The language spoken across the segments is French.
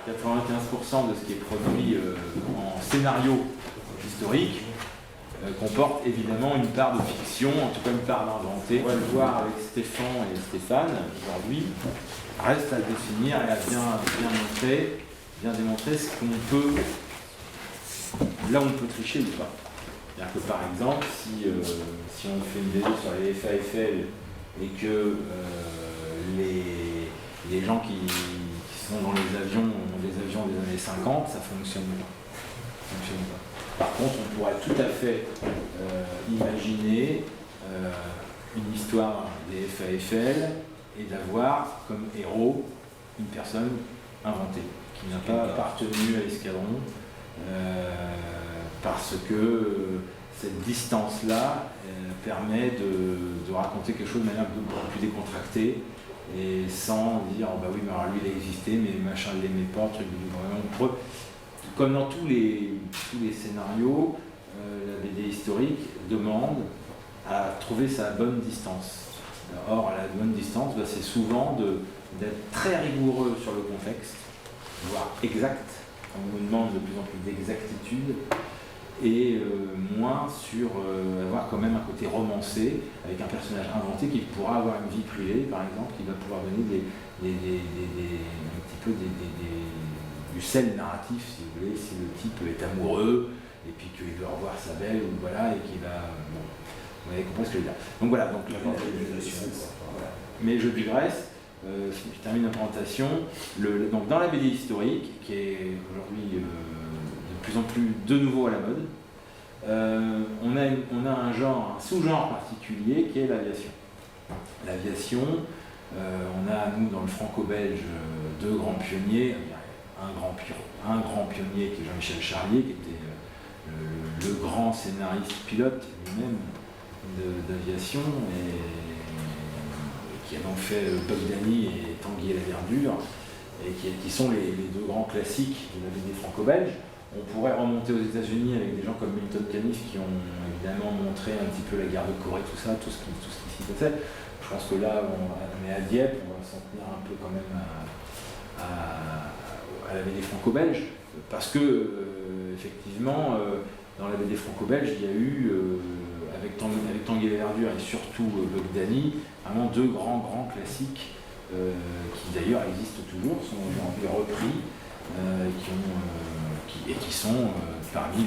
95% de ce qui est produit en scénario historique comporte évidemment une part de fiction, en tout cas une part d'inventé. On va le voir avec Stéphane et Stéphane aujourd'hui. Reste à définir et à bien démontrer ce qu'on peut, là où on peut tricher ou pas. C'est-à-dire que par exemple, si on fait une vidéo sur les FAFL et que les gens qui sont dans les avions des années 50, ça fonctionne pas. Par contre, on pourrait tout à fait imaginer une histoire des FAFL et d'avoir comme héros une personne inventée, qui n'a pas appartenu à l'escadron, parce que cette distance-là permet de raconter quelque chose de manière beaucoup plus décontractée, et sans dire oh bah oui mais alors lui il a existé mais machin il l'aimait pas, truc vraiment. Comme dans tous les scénarios, la BD historique demande à trouver sa bonne distance. Or la bonne distance, bah, c'est souvent d'être très rigoureux sur le contexte, voire exact. On nous demande de plus en plus d'exactitude, et moins sur avoir quand même un côté romancé, avec un personnage inventé qui pourra avoir une vie privée, par exemple, qui va pouvoir donner un petit peu du sel narratif, si vous voulez, si le type est amoureux, et puis qu'il veut revoir sa belle, ou voilà, et qu'il va... Bon, vous avez compris ce que je veux dire. Donc voilà, donc, voilà. Mais je digresse, je termine la présentation. Donc dans la BD historique, qui est aujourd'hui de plus en plus de nouveau à la mode, on a un sous-genre particulier qui est l'aviation. L'aviation, on a nous dans le franco-belge deux grands pionniers, un grand pionnier qui est Jean-Michel Charlier, qui était le grand scénariste pilote lui-même d'aviation, et qui a donc fait Bogdani et Tanguy et la Verdure, et qui sont les deux grands classiques de la BD franco-belge. On pourrait remonter aux États-Unis avec des gens comme Milton Caniff qui ont évidemment montré un petit peu la guerre de Corée, tout ce qui s'y passait. Je pense que là, on est à Dieppe, on va s'en tenir un peu quand même à la BD franco-belge, parce que effectivement, dans la BD franco-belge, il y a eu, avec Tanguy et la Verdure et surtout Bogdani, vraiment deux grands classiques qui d'ailleurs existent toujours, sont aujourd'hui repris, qui sont parmi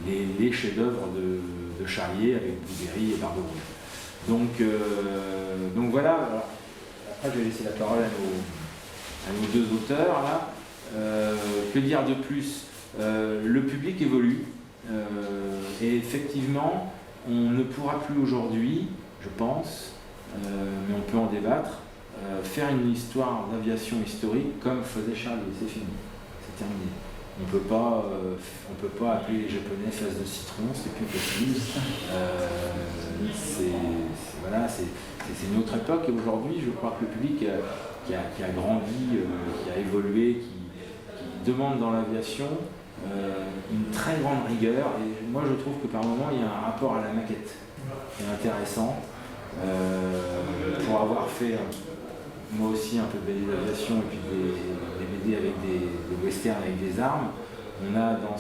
les chefs-d'œuvre de Charlier avec Bouguerie et Barbe-Rouge. Donc voilà, alors, après je vais laisser la parole à nos deux auteurs là. Que dire de plus? Le public évolue, et effectivement on ne pourra plus aujourd'hui, je pense, mais on peut en débattre, faire une histoire d'aviation historique comme faisait Charlier. C'est fini, c'est terminé. On peut pas appeler les Japonais face de citron, c'est plus possible. C'est une autre époque, et aujourd'hui je crois que le public qui a grandi, qui a évolué, qui demande dans l'aviation une très grande rigueur, et moi je trouve que par moment il y a un rapport à la maquette qui est intéressant. Pour avoir fait moi aussi un peu de BD d'aviation et puis des BD avec des westerns avec des armes, on a dans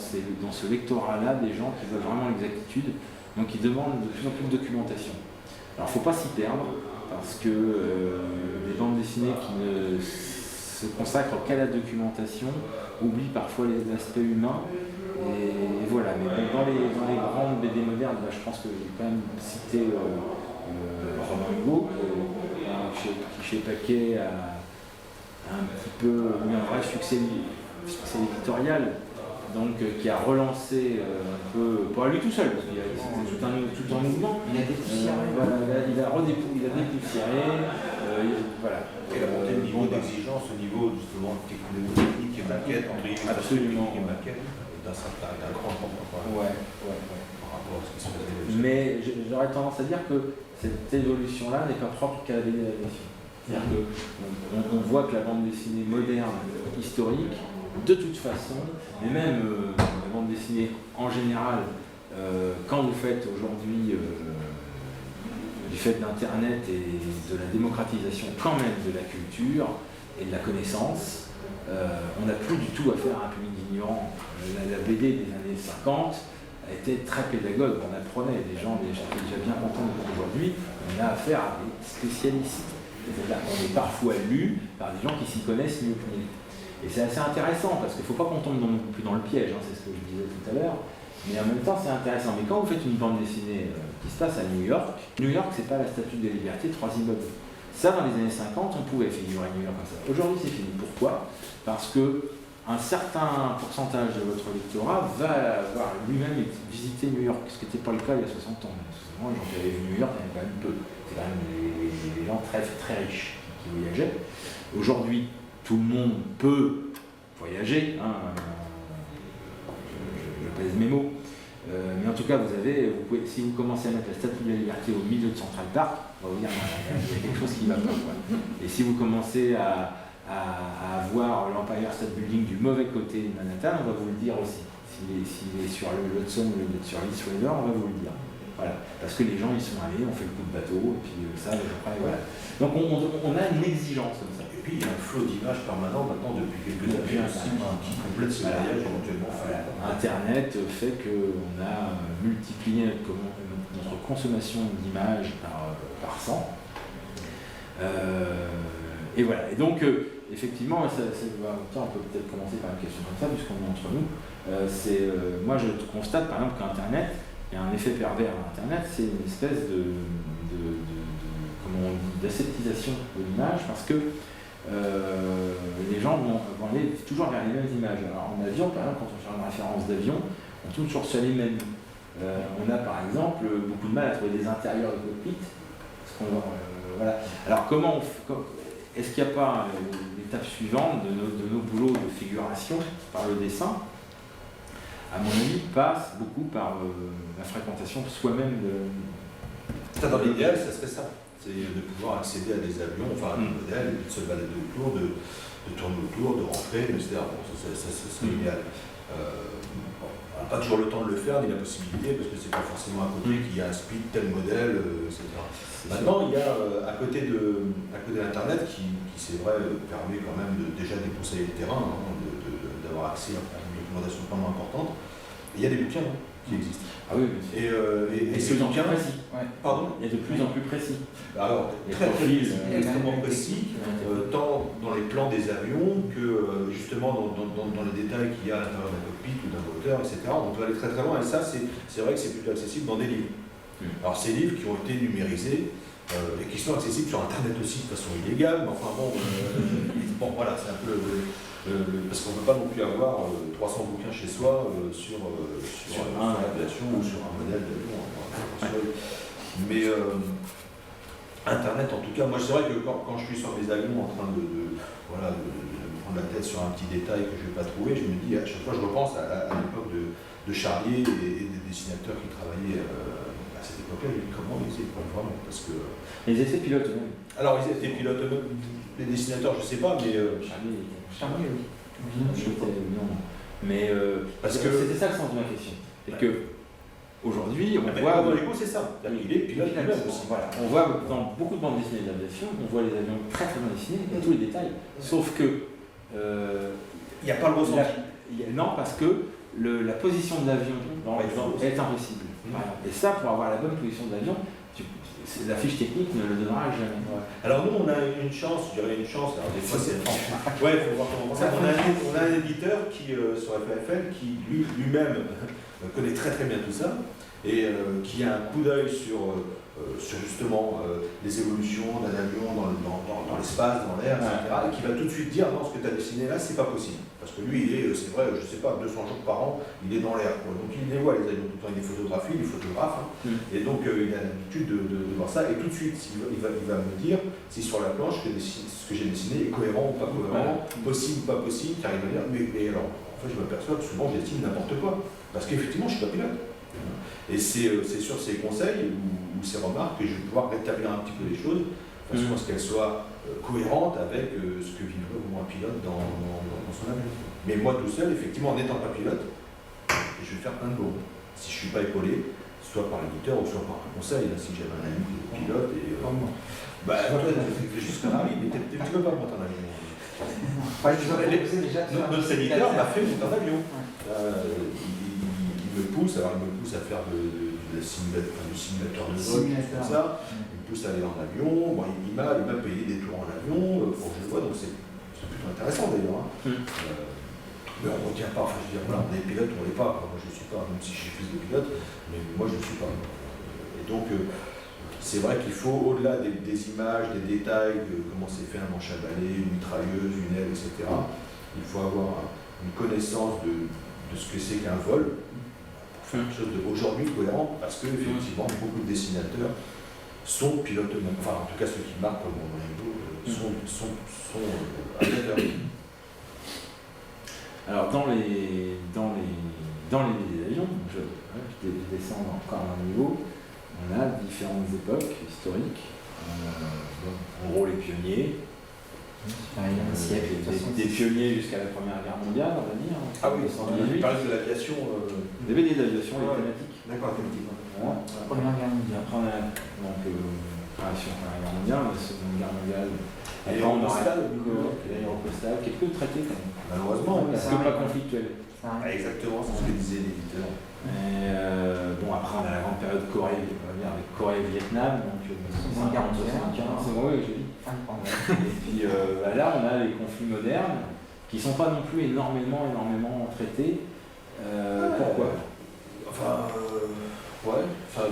ce lectorat-là des gens qui veulent vraiment l'exactitude, donc ils demandent de plus en plus de documentation. Alors il ne faut pas s'y perdre, parce que des bandes dessinées qui ne se consacrent qu'à la documentation oublient parfois l'aspect humain, et voilà. Mais dans les grandes BD modernes, je pense que j'ai quand même cité Romain Hugo, qui chez Paquet a un petit peu eu un vrai succès éditorial, donc qui a relancé un peu, pas lui tout seul, parce qu'il y a tout un mouvement. Il a dépoussiéré. Il a dépoussiéré. Voilà. Et la montée de niveau d'exigence au niveau justement technique et maquette, entre guillemets, absolument, et maquette, d'un grand nombre. Ouais. Par rapport à ce qui se faisait. Mais j'aurais tendance à dire que cette évolution-là n'est pas propre qu'à la BD d'aviation. C'est-à-dire qu'on voit que la bande dessinée moderne, historique, de toute façon, mais même la bande dessinée en général, quand vous faites aujourd'hui, du fait d'Internet et de la démocratisation quand même de la culture et de la connaissance, on n'a plus du tout affaire à un public d'ignorants. La BD des années 50 était très pédagogue, on apprenait, des gens étaient déjà bien contents aujourd'hui, on a affaire à des spécialistes. C'est-à-dire qu'on est parfois lu par des gens qui s'y connaissent mieux que nous. Et c'est assez intéressant, parce qu'il ne faut pas qu'on tombe non plus dans le piège, c'est ce que je disais tout à l'heure, mais en même temps c'est intéressant. Mais quand vous faites une bande dessinée qui se passe à New York, c'est pas la Statue de la Liberté, 3 immeubles. Ça, dans les années 50, on pouvait figurer New York comme ça. Aujourd'hui, c'est fini. Pourquoi? Parce qu'un certain pourcentage de votre lectorat va avoir lui-même visité New York, ce qui n'était pas le cas il y a 60 ans. Moi, les gens qui avaient vu New York, il y en avait quand même peu. C'est quand même des gens très, très riches qui voyageaient. Aujourd'hui, tout le monde peut voyager. Je pèse mes mots. Mais en tout cas, vous pouvez, si vous commencez à mettre la Statue de la Liberté au milieu de Central Park, on va vous dire il y a quelque chose qui va pas. Et si vous commencez à voir l'Empire State Building du mauvais côté de Manhattan, on va vous le dire aussi. S'il est sur le Hudson ou sur l'East River, on va vous le dire. Voilà. Parce que les gens y sont allés, on fait le coup de bateau, et puis ça, après, voilà. Donc on a une exigence comme ça. Et puis il y a un flot d'images permanent maintenant depuis quelques années aussi qui complète ce voyage éventuellement. Internet fait qu'on a multiplié notre consommation d'images par 100. Et voilà. Et donc, effectivement, on peut peut-être commencer par une question comme ça, puisqu'on est entre nous. Moi, je constate par exemple qu'Internet, il y a un effet pervers à Internet, c'est une espèce d'aseptisation de l'image, parce que les gens vont aller toujours vers les mêmes images. Alors en avion, par exemple, quand on fait une référence d'avion, on tourne toujours sur les mêmes. On a par exemple beaucoup de mal à trouver des intérieurs de cockpit. Voilà. Alors est-ce qu'il n'y a pas l'étape suivante de nos boulots de figuration par le dessin? À mon avis, passe beaucoup par la fréquentation soi-même de... Dans l'idéal, ça serait ça. C'est de pouvoir accéder à des avions, enfin à des modèles, de se balader autour, de tourner autour, de rentrer, etc. Bon, ça serait idéal. On n'a pas toujours le temps de le faire, ni la possibilité, parce que c'est pas forcément à côté qu'il y a un speed, tel modèle, etc. Maintenant, il y a à côté d'Internet, qui c'est vrai, permet quand même déjà de débroussailler le terrain, d'avoir accès à une documentation vraiment importante. Il y a des bouquins qui existent. Ah oui, et ces bouquins précis. Pardon. Il y a de plus en plus précis. Alors, très extrêmement précis, tant dans les plans des avions que justement dans les détails qu'il y a à l'intérieur d'un cockpit ou d'un moteur, etc. On peut aller très très loin, et ça, c'est vrai que c'est plutôt accessible dans des livres. Alors, ces livres qui ont été numérisés, et qui sont accessibles sur Internet aussi de façon illégale, mais enfin bon, voilà, c'est un peu parce qu'on ne peut pas non plus avoir 300 bouquins chez soi sur l'aviation ou sur un modèle d'avion. Mais Internet, en tout cas, moi c'est vrai que quand je suis sur mes avions en train de me prendre la tête sur un petit détail que je ne vais pas trouver, je me dis, à chaque fois je repense à l'époque de Charlier et des dessinateurs qui travaillaient à cette époque-là, je me dis comment ils étaient vraiment, parce que... Les essais pilotes eux-mêmes. Alors ils étaient pilotes eux-mêmes, les dessinateurs je ne sais pas, mais... Charlier, oui. Mais parce que c'était ça le sens de ma question. C'est que aujourd'hui, on voit. C'est ça. Il est pilote lui-même aussi. Voilà. On voit dans beaucoup de bandes dessinées d'aviation, on voit les avions très très bien dessinés, il y a tous les détails. Sauf que il n'y a pas le ressenti. Non, parce que la position de l'avion dans l'exemple est impossible. Et ça, pour avoir la bonne position de l'avion, la fiche technique ne le donnera jamais. Alors nous, on a une chance, je dirais une chance, alors des fois c'est... Ouais, il faut voir comment on pense. On a un éditeur qui, sur FFL qui lui-même connaît très très bien tout ça, et qui a un coup d'œil sur justement les évolutions d'un avion dans l'espace, dans l'air, etc. Et qui va tout de suite dire non, ce que tu as dessiné là, c'est pas possible. Parce que lui, il est, c'est vrai, je sais pas, 200 jours par an, il est dans l'air. Donc il les voit, les avions, tout le temps, il les photographie, il est photographe, et donc il a l'habitude de voir ça, et tout de suite, il va me dire si sur la planche, ce que j'ai dessiné est cohérent ou pas cohérent, possible ou pas possible, car il va dire, mais alors, en fait, je m'aperçois que souvent, je dessine n'importe quoi. Parce qu'effectivement, je suis pas pilote. Et c'est sur ces conseils ou ces remarques que je vais pouvoir rétablir un petit peu les choses, de façon à ce qu'elles soient cohérentes avec ce que vivrait un pilote dans son avion. Mais moi tout seul, effectivement, en n'étant pas pilote, je vais faire plein de bourdes. Si je ne suis pas épaulé, soit par l'éditeur ou soit par un conseil, si j'avais un ami qui est pilote. Et, toi, c'est juste qu'un ami, mais tu ne peux pas monter un avion. Notre éditeur m'a fait monter en avion. Il me pousse à faire du simulateur de vol, comme ça. Il me pousse à aller en avion. Bon, il m'a payé des tours en avion pour que je le vois, donc c'est plutôt intéressant d'ailleurs. Mais on ne retient pas, enfin je veux dire, voilà, on est pilote, on ne l'est pas. Moi je ne suis pas, même si je suis fils de pilote, mais moi je ne suis pas. Et donc c'est vrai qu'il faut, au-delà des images, des détails, de comment c'est fait un manche à balai, une mitrailleuse, une aile, etc., il faut avoir une connaissance de ce que c'est qu'un vol pour faire quelque chose d'aujourd'hui cohérent, parce que effectivement beaucoup de dessinateurs sont pilotes eux-mêmes, enfin en tout cas ceux qui marquent comme on sont aviateurs. Alors dans les avions, je descends encore un niveau, on a différentes époques historiques. En gros les pionniers, des pionniers jusqu'à la Première Guerre mondiale, on va dire. Ah oui, on parle de l'aviation. Des BD d'aviation thématiques. D'accord, thématique. Voilà. Première Guerre mondiale. Après on a création Première Guerre mondiale, la Seconde Guerre mondiale. L'aéropostale, qui est peu traité quand même. Malheureusement, parce que pas conflictuel. Exactement, c'est ce que disait l'éditeur. Bon, après on a la grande période Corée, avec Corée et Vietnam, donc 1975, c'est bon, oui, j'ai dit. Et puis là on a les conflits modernes qui ne sont pas non plus énormément traités. Pourquoi?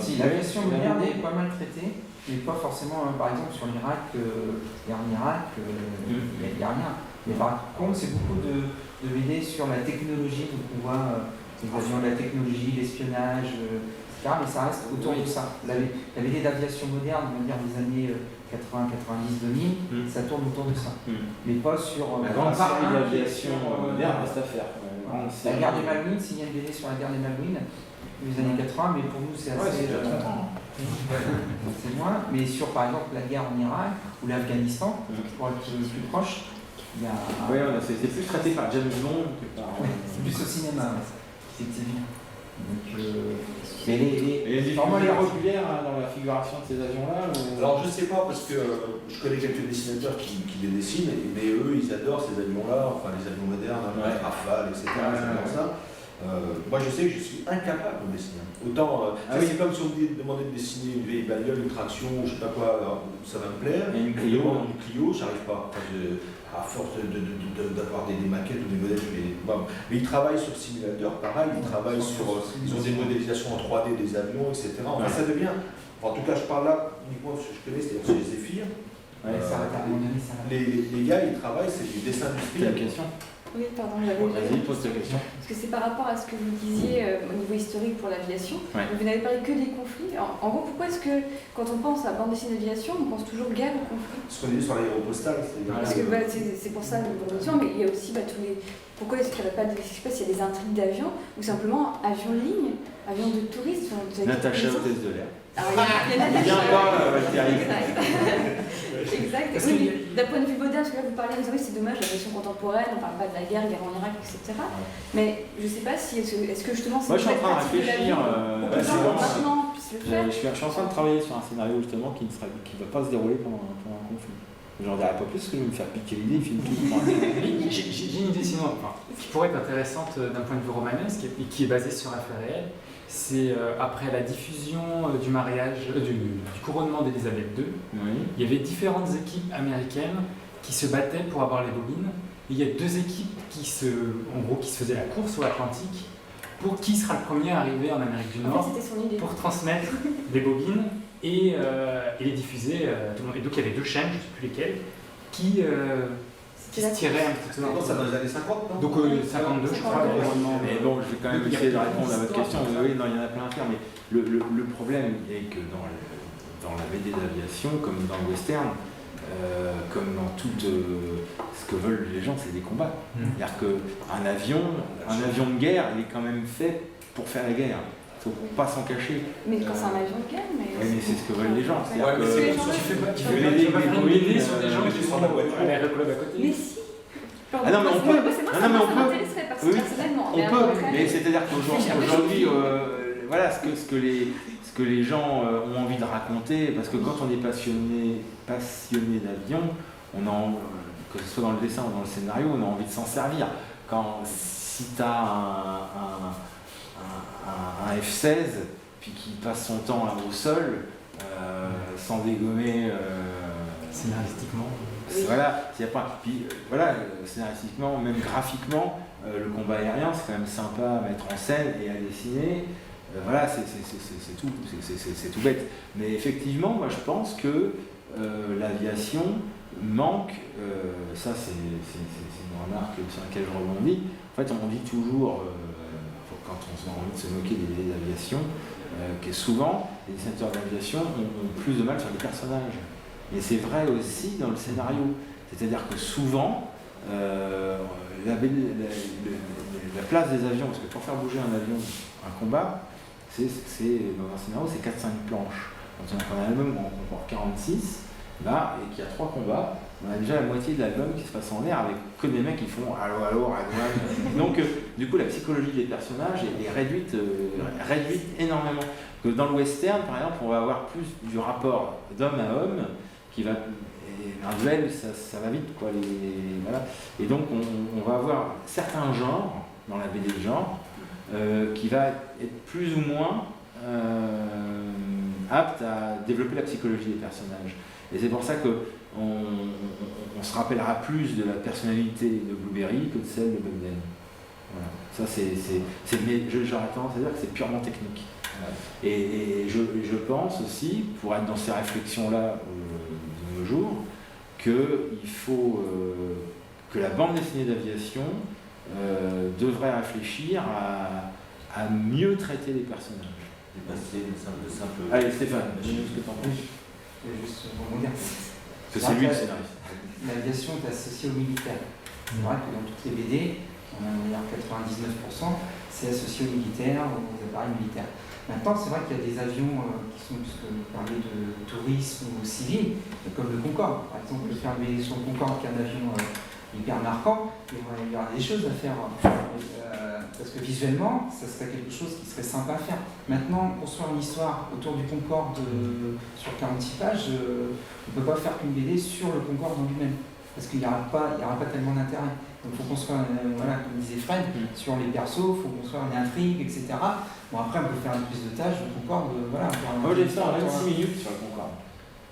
Si, la question moderne est pas mal traitée, mais pas forcément, par exemple sur l'Irak, il y a rien. Mais par contre, c'est beaucoup de BD sur la technologie, donc on voit la technologie, l'espionnage, etc. Mais ça reste autour de ça. La BD d'aviation moderne, on va dire des années 80, 90, 2000, ça tourne autour de ça. Mais pas sur... La grande série d'aviation moderne reste à faire. La guerre des Malouines, s'il y a une BD sur la guerre des Malouines, les années 80, mais pour nous c'est assez... c'est moins. Mais sur par exemple la guerre en Irak ou l'Afghanistan, pour être plus proche, il y a... Oui, c'est plus traité par James Bond que par... c'est plus au cinéma, effectivement. Donc, et les populaires dans la figuration de ces avions-là Alors je sais pas, parce que je connais quelques dessinateurs qui les dessinent, mais eux ils adorent ces avions-là, enfin les avions modernes, les Rafale, etc. Moi je sais que je suis incapable de dessiner. Autant, c'est comme si on me demandait de dessiner une vieille bagnole, une traction, je sais pas quoi, alors, ça va me plaire. Et une Clio, j'arrive pas. À force d'avoir des maquettes ou des modèles, mais ils travaillent sur simulateur, pareil, ils travaillent sur, ils ont des modélisations en 3D des avions, etc. Enfin, ça devient, en tout cas je parle là uniquement de ce que je connais, c'est-à-dire chez Zephyr. Les gars, ils travaillent, c'est du dessin industriel. La question. Oui, pardon, j'avais Vas-y, pose ta question. Parce que c'est par rapport à ce que vous disiez au niveau historique pour l'aviation. Vous n'avez parlé que des conflits. Alors, en gros, pourquoi est-ce que quand on pense à bande dessinée d'aviation, on pense toujours guerre ou conflit? Ce qu'on dit sur l'aéropostale, parce que c'est pour ça le notion, mais il y a aussi tous les. Pourquoi est-ce qu'il n'y aurait pas de. Je sais pas s'il y a des intrigues d'avion ou simplement avion de ligne, avion de tourisme. Natacha, hôtesse de l'air. Alors, il y a Natacha. Exact. Oui, d'un point de vue moderne, parce que là vous parlez, oui, c'est dommage, la version contemporaine, on ne parle pas de la guerre en Irak, etc. Mais je ne sais pas si, est-ce que justement c'est. Moi je suis en train de réfléchir. Maintenant puisse le faire. Je suis en train de travailler sur un scénario justement qui ne va pas se dérouler pendant un conflit. J'en dirai pas plus parce que je vais me faire piquer l'idée, il filme tout. J'ai une idée sinon qui pourrait être intéressante d'un point de vue romanesque et qui est basée sur un fait réel. C'est après la diffusion du mariage, du couronnement d'Élisabeth II, il y avait différentes équipes américaines qui se battaient pour avoir les bobines. Et il y a deux équipes qui se faisaient la course au Atlantique pour qui sera le premier à arriver en Amérique du Nord pour transmettre des bobines et les diffuser à tout le monde. Et donc il y avait deux chaînes, je ne sais plus lesquelles, qui se tiraient un petit peu. Ça dans les années 50, non? Donc 52, je crois. Mais bon, je vais quand même essayer de répondre à votre question. Oui, non, il y en a plein à faire, mais le problème est que dans la BD d'aviation, comme dans le western, comme dans tout ce que veulent les gens, c'est des combats. C'est-à-dire qu'un avion de guerre, il est quand même fait pour faire la guerre. Il ne faut pas s'en cacher. Mais quand c'est un avion de guerre, mais c'est ce que veulent les gens. Tu fais pas une BD sur des gens qui sont à l'aéroclub à côté. Mais si. Ah non, mais on peut. Ça m'intéresserait personnellement. On peut, mais c'est-à-dire qu'aujourd'hui, voilà ce que les gens ont envie de raconter, parce que quand on est passionné d'avion, que ce soit dans le dessin ou dans le scénario, on a envie de s'en servir. Si tu as un F-16, puis qui passe son temps au sol, sans dégommer... Scénaristiquement. Voilà, scénaristiquement, même graphiquement, le combat aérien, c'est quand même sympa à mettre en scène et à dessiner. Voilà, c'est tout bête. Mais effectivement, moi je pense que l'aviation manque, ça c'est une remarque sur laquelle je rebondis. En fait, on dit toujours, quand on a envie de se moquer des BD d'aviation, que souvent les dessinateurs d'aviation ont plus de mal sur les personnages. Et c'est vrai aussi dans le scénario. C'est-à-dire que souvent, la place des avions, parce que pour faire bouger un avion, un combat, dans un scénario, c'est 4-5 planches. Quand on a un album où on comporte 46, là, et qu'il y a 3 combats, on a déjà la moitié de l'album qui se passe en l'air avec que des mecs qui font allô, allô, allô. Donc, du coup, la psychologie des personnages est réduite énormément. Que dans le western, par exemple, on va avoir plus du rapport d'homme à homme qui va. Un duel, ça va vite, quoi. Voilà. Et donc, on va avoir certains genres, dans la BD de genre, qui va être plus ou moins apte à développer la psychologie des personnages. Et c'est pour ça qu'on se rappellera plus de la personnalité de Blueberry que de celle de Bugden. Voilà. Ça, j'aurais tendance à dire que c'est purement technique. Voilà. Et je pense aussi, pour être dans ces réflexions-là de nos jours, qu'il faut que la bande dessinée d'aviation devrait réfléchir à mieux traiter les personnages. Allez Stéphane, dis-nous ce que tu en penses. Je vais juste rebondir. Parce que c'est lui le scénariste. L'aviation est associée au militaire. C'est vrai que dans toutes les BD, on a d'ailleurs 99%, c'est associé aux militaires, aux appareils militaires. Maintenant, c'est vrai qu'il y a des avions qui sont, puisque vous parlez de tourisme ou civil, comme le Concorde. Par exemple, faire une BD sur le Concorde, qui est un avion hyper marquant, il y aura des choses à faire. Parce que visuellement, ça serait quelque chose qui serait sympa à faire. Maintenant, construire une histoire autour du Concorde sur 46 pages, on ne peut pas faire qu'une BD sur le Concorde en lui-même. Parce qu'il n'y aura pas tellement d'intérêt. Donc il faut construire, comme disait Fred, sur les persos, il faut construire une intrigue, etc. Bon, après, on peut faire une prise de tâche, le Concorde, voilà. Moi, j'ai fait en 26 minutes sur le Concorde,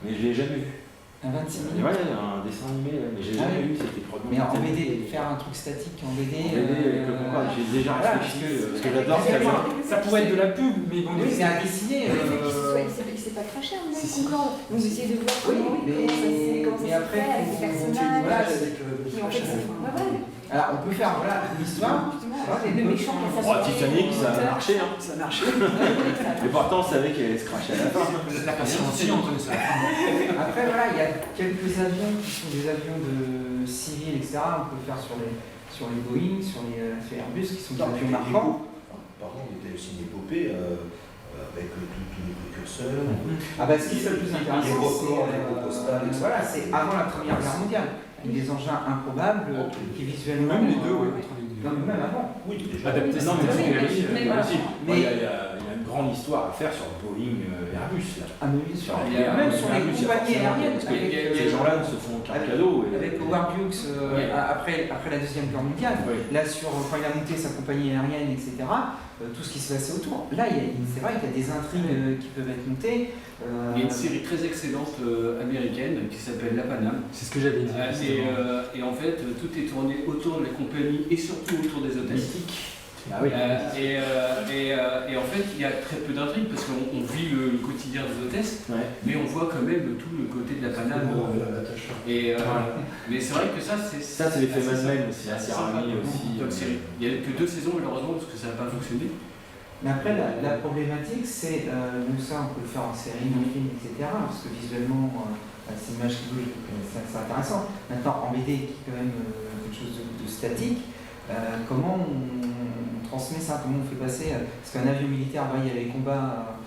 mais je ne l'ai jamais vu. Un 26 minutes. Ouais, un dessin animé, mais j'ai jamais vu, c'était produit. Mais en BD, faire un truc statique en BD. Avec le Concorde, j'ai déjà réfléchi, parce que j'adore ce avion. Ça pourrait être de la pub, mais bon, oui, c'est à dessiner. Il s'est pas craché, hein, le Concorde. Donc essayez de voir comment ça s'est après, fait avec les personnages. Voilà, Et en fait, alors, on peut faire une histoire. Le méchant qui a Titanic, ça a marché, hein. ça marche. Et pourtant, on savait qu'elle allait se cracher à la fin. La patience aussi entre ça. Après, voilà, il y a quelques avions qui sont des avions de civils, etc. On peut faire sur les Boeing, sur les Airbus, qui sont des avions marquants. Par contre, il y a aussi une épopée avec tous les précurseurs. Ah bah, ce qui est le plus intéressant, les records, les postales, etc. Voilà, c'est avant la Première Guerre mondiale. Avec des engins improbables qui visuellement. Même les deux, oui. Non, mais même avant. Oui, déjà. Adapté, non, mais Il y a une grande histoire à faire sur Boeing Airbus. Là. Ah, mais oui, même sur les compagnies aériennes. Parce que ces gens-là ne se font qu'un cadeau. Avec Howard Hughes, après la Deuxième Guerre mondiale, là, quand il a monté sa compagnie aérienne, etc., tout ce qui se passait autour. Là, c'est vrai qu'il y a des intrigues qui peuvent être montées. Il y a une série très excellente américaine qui s'appelle La Paname. C'est ce que j'avais dit. Et en fait, tout est tourné autour de la compagnie et surtout autour des hôtesses. Ah oui. Et en fait, il y a très peu d'intrigues parce qu'on vit le quotidien des hôtesses, mais on voit quand même tout le côté de la Paname. Mais c'est vrai que ça, c'est l'effet Mad Men aussi. C'est rami aussi. Il n'y a que 2 saisons malheureusement parce que ça n'a pas fonctionné. Mais après, la problématique, c'est, nous ça, on peut le faire en série, en film, etc. Parce que visuellement, c'est une image qui bouge, c'est intéressant. Maintenant, en BD, qui est quand même quelque chose de statique, comment on transmet ça, comment on fait passer. Parce qu'un avion militaire, il y a les combats,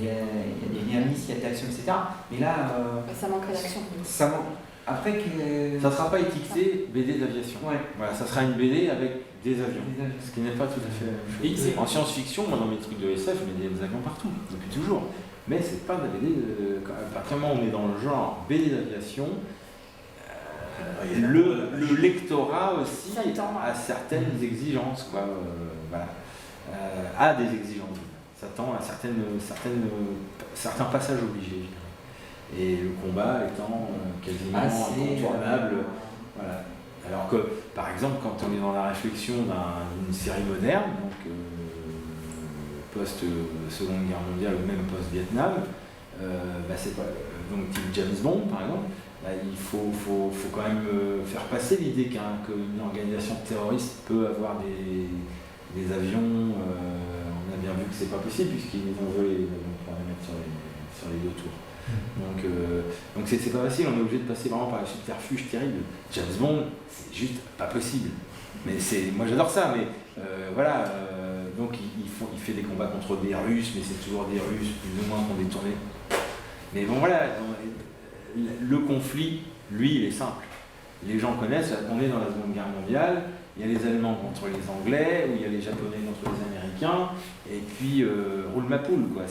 il y a des dynamismes, il y a de l'action, etc. Mais là. Ça manquerait d'action. Ça manque. Après, ça ne sera pas étiqueté BD d'aviation. Voilà, ça sera une BD avec des avions. Ce qui n'est pas tout à fait la même chose. En science-fiction, moi dans mes trucs de SF, je mets des avions partout, depuis toujours. Mais c'est pas de la BD. À partir du moment où on est dans le genre BD d'aviation, le lectorat aussi S'attend. a certaines exigences, quoi. Voilà. A des exigences. S'attend à certains passages obligés, je dirais. Et le combat étant quasiment incontournable. Voilà. Alors que, par exemple, quand on est dans la réflexion d'une série moderne, donc post-Seconde Guerre mondiale ou même post-Vietnam, c'est pas, donc type James Bond, par exemple, il faut quand même faire passer l'idée qu'une organisation terroriste peut avoir des avions. On a bien vu que c'est pas possible puisqu'ils les ont volés, les avions, pour les mettre sur les deux tours. Donc c'est pas facile, on est obligé de passer vraiment par un subterfuge terrible. James Bond, c'est juste pas possible. Mais moi j'adore ça, mais voilà. Donc il fait des combats contre des Russes, mais c'est toujours des Russes plus ou moins qu'on détourné. Mais bon voilà, le conflit, lui, il est simple. Les gens connaissent, on est dans la Seconde Guerre mondiale, il y a les Allemands contre les Anglais, ou il y a les Japonais contre les Américains, et puis roule ma poule, quoi.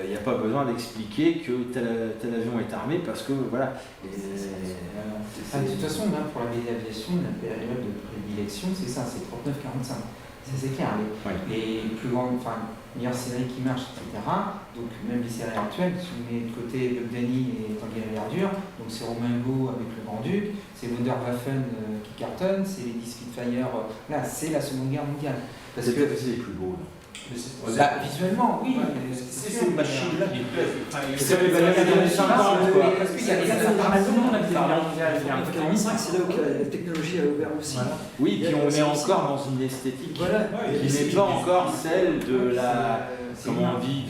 Il n'y a pas besoin d'expliquer que tel avion est armé parce que voilà. De toute façon, même pour la aviation, la période de prédilection, c'est ça, c'est 39-45. C'est clair. Les plus grandes, meilleures séries qui marchent, etc. Donc même les séries actuelles, si on met de côté Buck Danny et Tanguy Verdure, donc c'est Romaingo avec le Grand-Duc, c'est Wunderwaffen qui cartonne, c'est les Spitfire, là c'est la Seconde Guerre mondiale. Parce que c'est les plus beaux. Visuellement, oui, c'est ces machines-là qui c'est les années 50, quoi. Parce qu'il y a des informations. C'est là où la technologie a ouvert aussi. Oui, puis on est encore dans une esthétique qui n'est pas encore celle de la, comment on dit,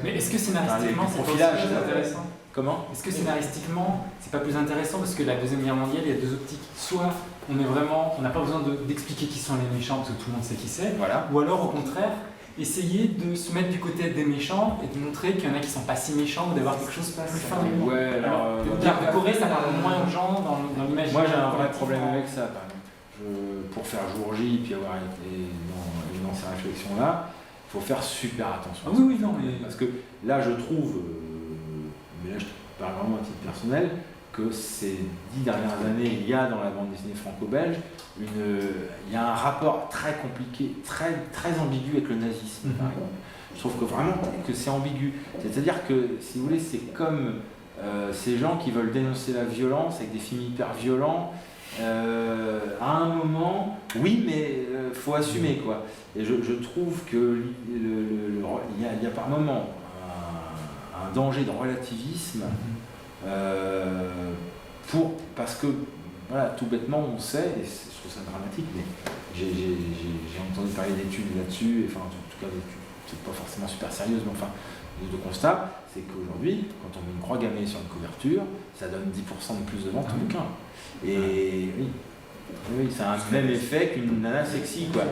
Mais est-ce que scénaristiquement c'est pas plus intéressant? Comment? Est-ce que scénaristiquement c'est pas plus intéressant parce que la Deuxième Guerre mondiale, il y a deux optiques. Soit on n'a pas besoin d'expliquer qui sont les méchants parce que tout le monde sait qui c'est. Voilà. Ou alors au contraire, essayer de se mettre du côté des méchants et de montrer qu'il y en a qui sont pas si méchants ou d'avoir quelque chose de plus fin. Ouais, alors. De Corée, ça paraît moins aux gens dans l'imaginaire. Moi j'ai un vrai problème avec ça, par exemple. Pour faire jour J puis avoir été dans ces réflexions-là, il faut faire super attention. Ah oui, non, mais. Parce que là, je trouve, mais là je parle vraiment à titre personnel, que ces 10 dernières années, il y a dans la bande dessinée franco-belge, il y a un rapport très compliqué, très, très ambigu avec le nazisme, par exemple. Je trouve que vraiment que c'est ambigu. C'est-à-dire que, si vous voulez, c'est comme ces gens qui veulent dénoncer la violence avec des films hyper violents. À un moment, oui, mais faut assumer, quoi. Et je trouve que il y a par moment un danger de relativisme. Parce que voilà, tout bêtement on sait, et je trouve ça dramatique, mais j'ai entendu parler d'études là-dessus, enfin en tout cas d'études, c'est pas forcément super sérieuses, mais enfin de constat, c'est qu'aujourd'hui, quand on met une croix gammée sur une couverture, ça donne 10% de plus de ventes au bouquin. Et oui, c'est un même effet qu'une nana sexy, quoi.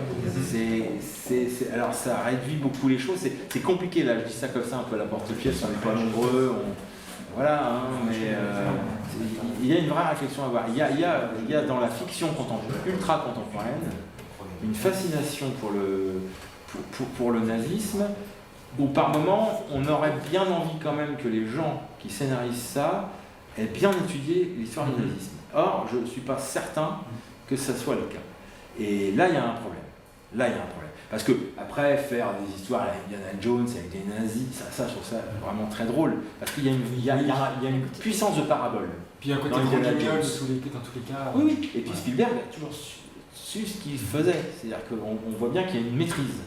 Alors ça réduit beaucoup les choses, c'est compliqué là, je dis ça comme ça un peu à la porte-pièce, on n'est pas nombreux, voilà, hein, mais il y a une vraie réflexion à avoir. Il y a dans la fiction ultra contemporaine une fascination pour le nazisme, où par moment on aurait bien envie quand même que les gens qui scénarisent ça aient bien étudié l'histoire du nazisme. Or, je ne suis pas certain que ça soit le cas. Et là, il y a un problème. Parce que après faire des histoires avec Indiana Jones, avec des nazis, ça je trouve ça vraiment très drôle. Parce qu'il y a une puissance de parabole. Puis il y a un côté rock'n'roll dans tous les cas. Oui. Et puis Spielberg a toujours su ce qu'il faisait. C'est-à-dire qu'on voit bien qu'il y a une maîtrise.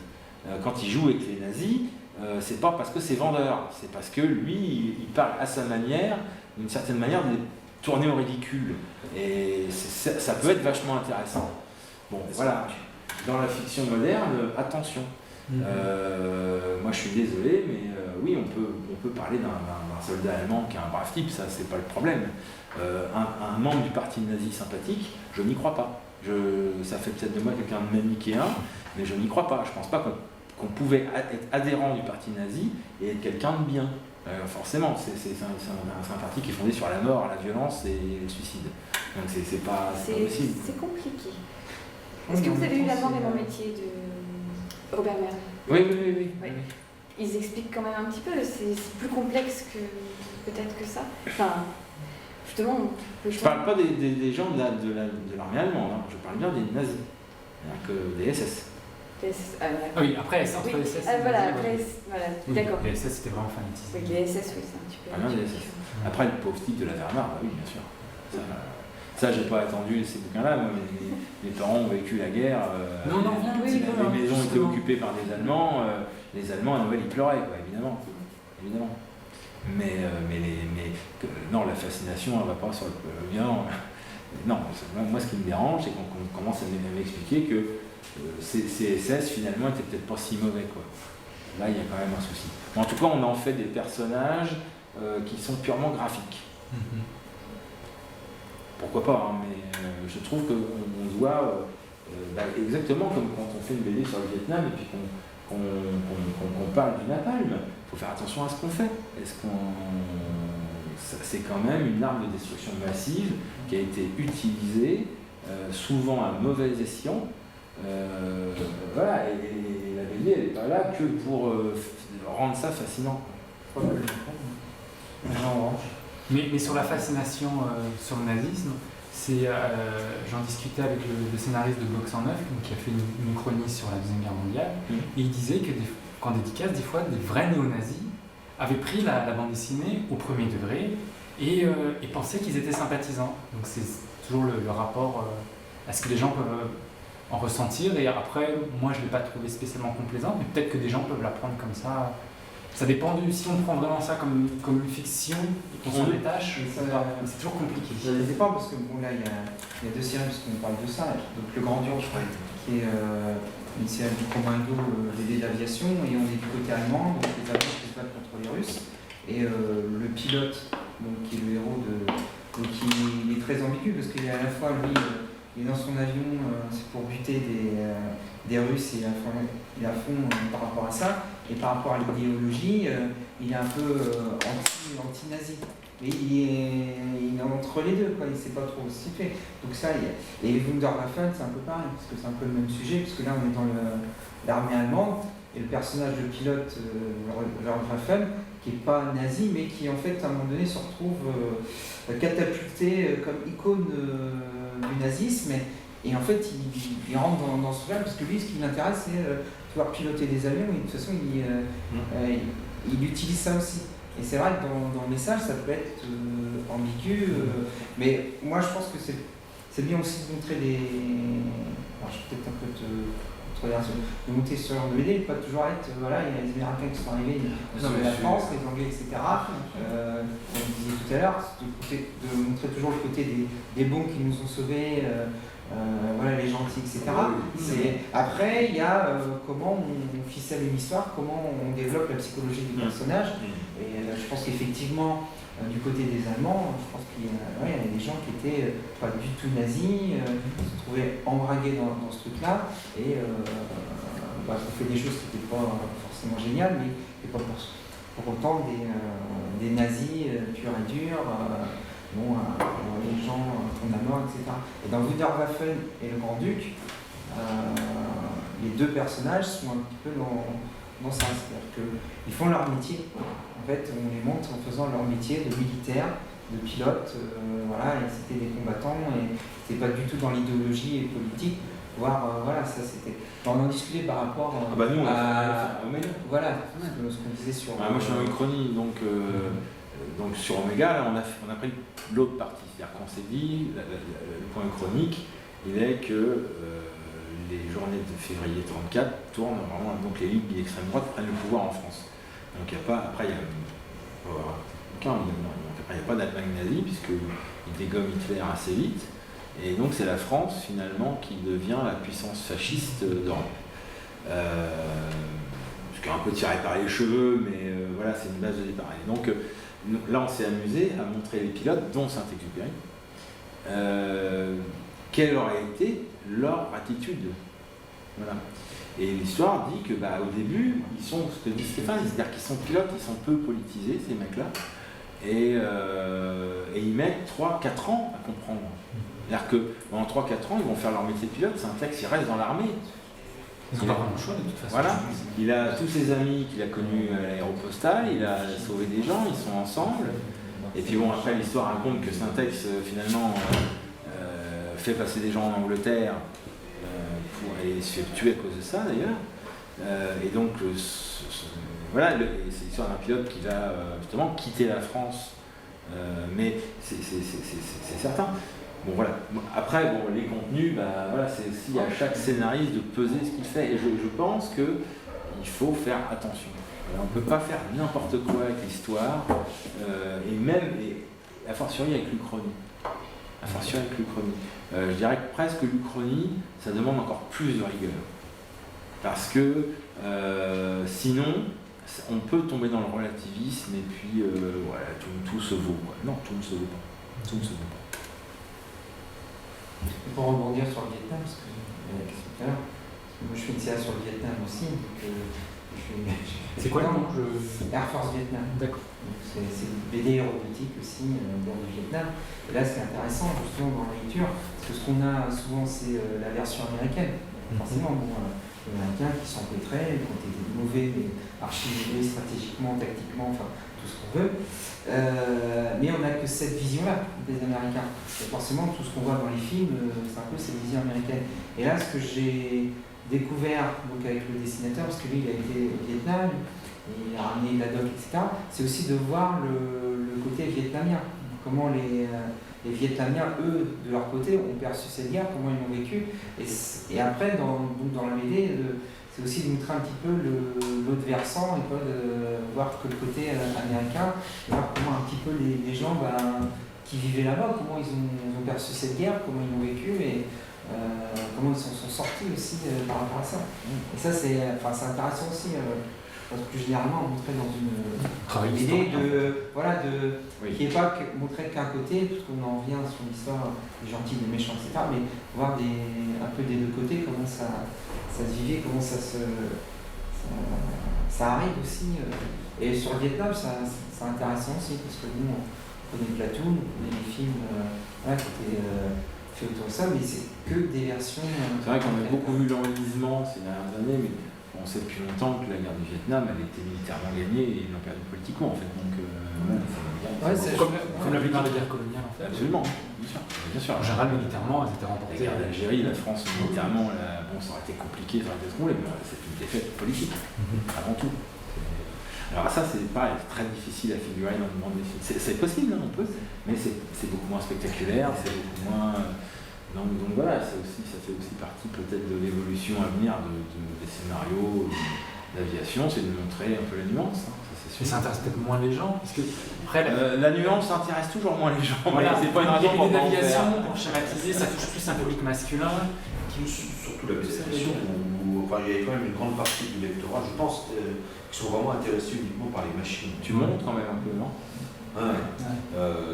Quand il joue avec les nazis, c'est pas parce que c'est vendeur, c'est parce que lui, il parle à sa manière, d'une certaine manière, de les tourner au ridicule. Et ça peut être vachement intéressant. Bon, voilà. Dans la fiction moderne, attention. Moi je suis désolé, mais oui, on peut parler d'un soldat allemand qui est un brave type, ça c'est pas le problème. Un membre du parti nazi sympathique, je n'y crois pas. Ça fait peut-être de moi quelqu'un de manichéen, mais je n'y crois pas. Je pense pas qu'on pouvait être adhérent du parti nazi et être quelqu'un de bien. Forcément, c'est un parti qui est fondé sur la mort, la violence et le suicide. Donc c'est pas possible. C'est compliqué. Est-ce que vous avez eu La mort et mon métier de Robert Merle? Oui. Ils expliquent quand même un petit peu, c'est plus complexe que peut-être que ça. Enfin, justement, Je parle pas des gens de l'armée allemande, hein. Je parle bien des nazis, c'est-à-dire que des SS. Ah oui, après, c'est entre oui. les SS. Voilà, Oui, d'accord. Les SS, c'était vraiment fanatisé. Oui, les SS, oui, c'est un petit peu. Ah non, les SS. Après, le pauvre type de la Wehrmacht, oui, bien sûr. Ça j'ai pas attendu ces bouquins-là. Moi, mes parents ont vécu la guerre. Non, les maisons étaient occupées par des Allemands. Les Allemands, à Noël, ils pleuraient, quoi, évidemment. Mais non, la fascination, elle va pas sur le bien. Non, moi, ce qui me dérange, c'est qu'on commence à m'expliquer que ces SS, finalement, étaient peut-être pas si mauvais, quoi. Là, il y a quand même un souci. Mais en tout cas, on en fait des personnages qui sont purement graphiques. Pourquoi pas, hein, mais je trouve qu'on doit, exactement comme quand on fait une BD sur le Vietnam et puis qu'on parle du napalm, il faut faire attention à ce qu'on fait. C'est quand même une arme de destruction massive qui a été utilisée, souvent à mauvais escient. Voilà, et la BD, elle n'est pas là que pour rendre ça fascinant. Mais sur la fascination sur le nazisme, j'en discutais avec le scénariste de Bloc 109, qui a fait une chronique sur la Deuxième Guerre mondiale, et il disait qu'en dédicace, des fois, des vrais néo-nazis avaient pris la bande dessinée au premier degré et pensaient qu'ils étaient sympathisants. Donc c'est toujours le rapport à ce que les gens peuvent en ressentir, et après, moi je ne l'ai pas trouvé spécialement complaisant, mais peut-être que des gens peuvent la prendre comme ça. Ça dépend si on prend vraiment ça comme une fiction et qu'on s'en détache, c'est toujours compliqué. Ça dépend parce que bon, là il y a deux séries puisqu'on parle de ça. Donc Le Grand Dur, qui est une série du commando BD de l'aviation, et on est du côté allemand, donc les Allemands qui se battent contre les Russes. Et le pilote, donc, qui est le héros donc il est très ambigu parce qu'il est à la fois lui, il est dans son avion, c'est pour buter des Russes, et il est à fond par rapport à ça. Et par rapport à l'idéologie, il est un peu anti-nazi. Mais il est entre les deux, quoi. Il ne sait pas trop se situer. Donc ça, et Wunderwaffen, c'est un peu pareil, parce que c'est un peu le même sujet, parce que là on est dans l'armée allemande, et le personnage de pilote, Wunderwaffen, qui n'est pas nazi, mais qui en fait à un moment donné se retrouve catapulté comme icône du nazisme. Et en fait, il rentre dans ce film parce que lui, ce qui l'intéresse, c'est pouvoir piloter des avions, et de toute façon, il utilise ça aussi. Et c'est vrai que dans le message, ça peut être ambigu, mais moi, je pense que c'est bien aussi de montrer des... Alors, je vais peut-être un peu de monter sur le BD, pas toujours être, voilà, il y a les Américains qui sont arrivés, ils ont sauvé la France, les Anglais, etc. Comme je disais tout à l'heure, de montrer toujours le côté des bons qui nous ont sauvés, voilà, les gentils, etc. Après, il y a comment on ficelle une histoire, comment on développe la psychologie du personnage. Et je pense qu'effectivement, du côté des Allemands, je pense qu'il y a des gens qui étaient pas du tout nazis, qui se trouvaient embragués dans ce truc-là, et on fait des choses qui n'étaient pas forcément géniales, mais pas pour autant des nazis purs et durs. Les gens qu'on a mort, etc. Et dans Wunderwaffen et le Grand-Duc, les deux personnages sont un petit peu dans ça. C'est-à-dire qu'ils font leur métier. En fait, on les montre en faisant leur métier de militaire, de pilote. Voilà, et c'était des combattants, et c'était pas du tout dans l'idéologie et politique. Voilà, ça c'était. On en discutait par rapport nous, voilà, ce qu'on disait sur. Moi, je suis dans une chronique, donc sur Omega, là, on a pris l'autre partie. C'est-à-dire qu'on s'est dit, le point chronique, il est que les journées de février 34 tournent vraiment, donc les ligues d'extrême droite prennent le pouvoir en France. Donc il n'y a pas, après il n'y a pas d'Allemagne nazie, puisqu'il dégomme Hitler assez vite. Et donc c'est la France finalement qui devient la puissance fasciste d'Europe. Ce qui est un peu tiré par les cheveux, mais voilà, c'est une base de départ. Et donc là on s'est amusé à montrer les pilotes, dont Saint-Exupéry, quelle aurait été leur attitude. Voilà. Et l'histoire dit que au début, ils sont, ce que dit Stéphane, c'est-à-dire qu'ils sont pilotes, ils sont peu politisés, ces mecs-là, et ils mettent 3-4 ans à comprendre. C'est-à-dire que pendant 3-4 ans, ils vont faire leur métier de pilote, c'est un texte qui reste dans l'armée. Ils n'ont pas vraiment le choix de toute façon. Voilà, il a tous ses amis qu'il a connus à l'aéropostale, il a sauvé des gens, ils sont ensemble, Et puis bon, après l'histoire raconte que Syntex finalement fait passer des gens en Angleterre et se fait tuer à cause de ça d'ailleurs. Et donc voilà, c'est l'histoire d'un pilote qui va justement quitter la France. Mais c'est certain. Bon voilà. Après bon, les contenus, voilà, c'est aussi à chaque scénariste de peser ce qu'il fait. Et je pense que il faut faire attention. On ne peut pas faire n'importe quoi avec l'histoire, et a fortiori avec l'Uchronie. Je dirais que presque l'Uchronie, ça demande encore plus de rigueur. Parce que sinon, on peut tomber dans le relativisme et puis voilà, tout se vaut. Quoi. Non, tout ne se vaut pas. Tout ne se vaut pas. Pour rebondir sur le Vietnam, parce que la question tout à l'heure, moi je fais une série sur le Vietnam aussi. C'est quoi le nom Air Force Vietnam. D'accord. C'est une BD érotique aussi, dans le Vietnam. Et là, ce qui est intéressant, justement, dans la lecture, parce que ce qu'on a souvent, c'est la version américaine. Forcément, les Américains qui sont empêtrés, qui ont été mauvais, mais archivés stratégiquement, tactiquement, enfin, tout ce qu'on veut. Mais on n'a que cette vision-là des Américains. Et forcément, tout ce qu'on voit dans les films, c'est un peu cette vision américaine. Et là, ce que j'ai découvert donc avec le dessinateur, parce que lui, il a été au Vietnam, il a ramené la doc, etc., c'est aussi de voir le côté vietnamien. Comment les Vietnamiens, eux, de leur côté, ont perçu cette guerre, comment ils l'ont vécu. Et après, dans la BD, c'est aussi de montrer un petit peu l'autre versant, et de voir que le côté américain, voir comment un petit peu les gens qui vivaient là-bas, comment ils ont perçu cette guerre, comment ils l'ont vécu, et comment ils sont sortis aussi par rapport à ça. Et ça, c'est intéressant aussi. Plus généralement montrer dans une idée qui n'est pas montrer qu'un côté, parce qu'on en revient sur l'histoire des gentils, des méchants, etc., mais voir un peu des deux côtés, comment ça se vivait, comment ça arrive aussi. Et sur le Vietnam, c'est intéressant aussi, parce que nous, on connaît Platoon, on connaît les films qui étaient faits autour de ça, mais c'est que des versions. C'est vrai qu'on a beaucoup vu l'enlisement ces dernières années, mais on sait depuis longtemps que la guerre du Vietnam, elle était militairement gagnée et ils l'ont perdue politiquement en fait. Donc, c'est comme la plupart des guerres coloniales en fait. Absolument, bien sûr. En général, militairement, elles étaient remportées. La guerre d'Algérie, la France, militairement, ça aurait été compliqué, ça aurait été trouvé, mais c'est une défaite politique, avant tout. Alors ça, c'est pareil, c'est très difficile à figurer dans le monde des films. C'est possible, hein, on peut, mais c'est beaucoup moins spectaculaire, c'est beaucoup moins. Donc voilà, ça fait aussi partie peut-être de l'évolution à venir des scénarios d'aviation, c'est de montrer un peu la nuance. Hein, ça, c'est sûr. Mais ça intéresse peut-être moins les gens, parce que après, la nuance intéresse toujours moins les gens. Voilà, c'est pas une raison pour l'aviation, pour schématiser, ça touche plus un public masculin. Surtout la destination, où il y avait quand même une grande partie du lectorat, je pense, qui sont vraiment intéressés uniquement par les machines. Tu montres quand même un peu, non?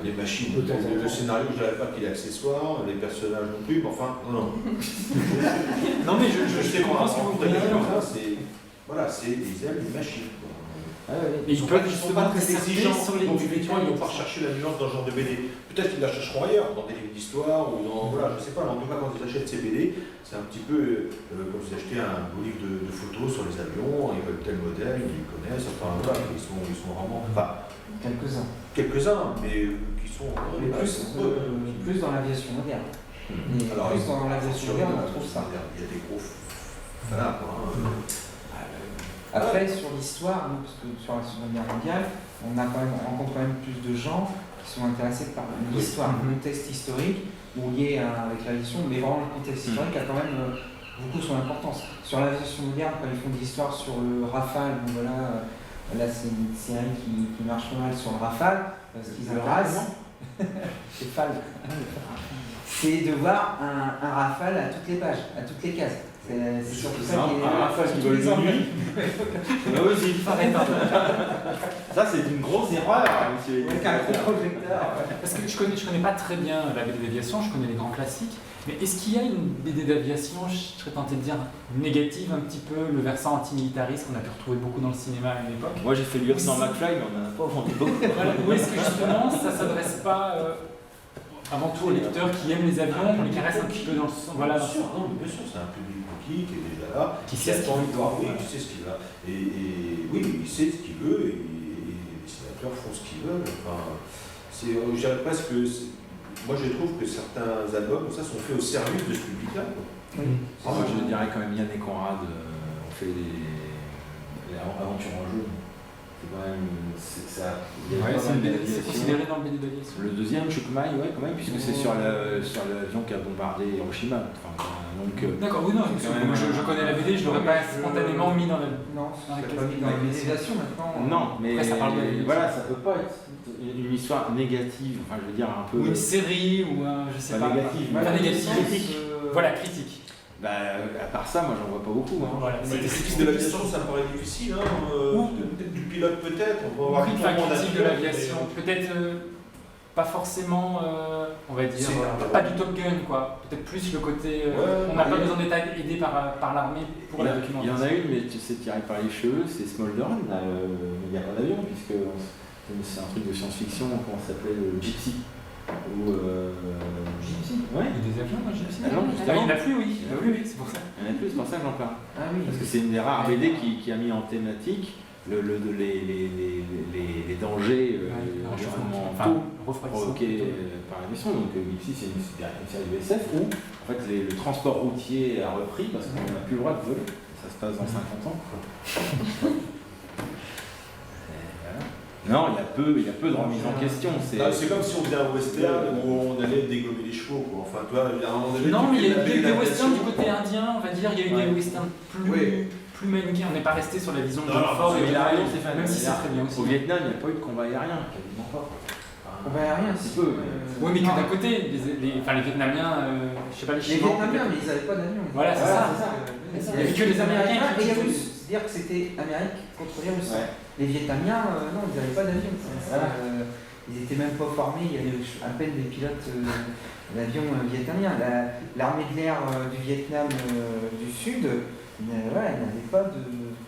Les machines, le scénario, je ne dirais pas qu'il est accessoire, les personnages non plus, mais enfin, non. Non, mais je sais comprendre ce que vous voulez dire. Voilà, c'est des ailes des machines. Et ils peuvent justement très exigeants sur les donc effectivement, ils ne vont pas rechercher la nuance dans ce genre de BD. Peut-être qu'ils la chercheront ailleurs, dans des livres d'histoire ou dans. Voilà, je ne sais pas, en tout cas, quand ils achètent ces BD, c'est un petit peu comme si achetaient un beau livre de photos sur les avions, ils veulent tel modèle, ils connaissent, enfin voilà, ils sont vraiment. Enfin, quelques-uns, mais qui sont. Plus dans l'aviation moderne. Alors, plus dans l'aviation moderne, on trouve ça. Il y a des gros. Voilà, quoi. Après, sur l'histoire, parce que sur la Seconde Guerre mondiale, on rencontre quand même plus de gens qui sont intéressés par l'histoire, le contexte historique, lié avec l'aviation, mais vraiment le contexte historique a quand même beaucoup son importance. Sur l'aviation moderne, quand ils font des histoires sur le Rafale, bon, voilà, là c'est une série qui marche pas mal sur le Rafale, parce qu'ils rasent. C'est FAL. C'est de voir un Rafale à toutes les pages, à toutes les cases. C'est surtout ça qui est. Un Rafale qui vole de nuit. Ça, c'est une grosse erreur, monsieur. Avec un gros projecteur. Parce que je connais pas très bien la BD d'aviation, je connais les grands classiques. Mais est-ce qu'il y a une BD d'aviation, je serais tenté de dire, négative un petit peu, le versant antimilitariste qu'on a pu retrouver beaucoup dans le cinéma à une époque? Moi j'ai fait Lieutenant McFly, mais on n'en a pas vendu beaucoup. Ou est-ce que justement ça s'adresse pas avant tout aux lecteurs qui aiment les avions, mais qui restent un petit peu dans le sens. Voilà, bien sûr, c'est un public qui est déjà là, qui sait ce qu'il veut. Oui, qui sait ce qu'il a. Et oui, il sait ce qu'il veut, et les sénateurs font ce qu'ils veulent. Enfin, je dirais presque que moi je trouve que certains albums comme ça sont faits au service de ce public-là. Moi, je dirais quand même Yann et Conrad ont fait les aventures en jeu. C'est quand même. C'est considéré dans le BD d'aviation. Le deuxième, Chukumai, ouais, quand même, puisque c'est sur l'avion qui a bombardé Hiroshima. D'accord, oui, non, je connais la BD, je l'aurais pas spontanément mis dans la. Non, c'est pas mis dans la BD-version maintenant. Non, mais après, ça parle de voilà, ça peut pas être une histoire négative, enfin je veux dire un peu. Ou une série, ou je sais pas. Négative. Pas négative. Critique. Voilà, critique. Bah, à part ça, moi j'en vois pas beaucoup. Hein. Voilà. Mais critique de l'aviation, ça me paraît difficile. Peut-être du pilote, peut-être. On va voir Oui, critique de l'aviation, peut-être pas forcément, on va dire, pas du Top Gun, quoi. Peut-être plus le côté. On n'a pas besoin d'être aidé par l'armée pour la documentation. Il y en a une, mais c'est tiré par les cheveux, c'est Smolderen, il n'y a pas d'avion, puisque c'est un truc de science-fiction, comment ça s'appelle, Gypsy. Gypsy. Ouais. Il y a des avions dans Gypsy. Ah non, justement. Il n'y en a plus, oui. Oui, c'est pour ça. Il y en a plus, c'est pour ça que j'en parle. Ah oui. Parce que c'est une des rares BD qui a mis en thématique les dangers environnementaux provoqués par la mission. Donc Gypsy, c'est une série de SF où en fait, le transport routier a repris parce qu'on n'a plus le droit de voler. Ça se passe dans 50 ans. Non, il y a peu de remise en question. C'est comme si on faisait un western où on allait dégommer les chevaux. Quoi. Enfin, toi, à un moment donné, non, mais il y a eu des westerns du côté indien, on va dire. Il y a eu des westerns plus manuqués. On n'est pas resté sur la vision de fort et même si c'est très bien aussi. Au Vietnam, il n'y a pas eu de combat aérien, quasiment pas. Combat aérien, un petit peu. Oui, mais que d'un côté, les Vietnamiens, je sais pas, les Chinois. Les Vietnamiens, mais ils n'avaient pas d'avion. Voilà, c'est ça. Il n'y avait que les Américains et les Russes. C'est-à-dire que c'était Amérique contre les Russes. Les Vietnamiens, non, ils n'avaient pas d'avion. Ils n'étaient même pas formés, il y avait à peine des pilotes d'avion vietnamiens. L'armée de l'air du Vietnam du Sud, n'avait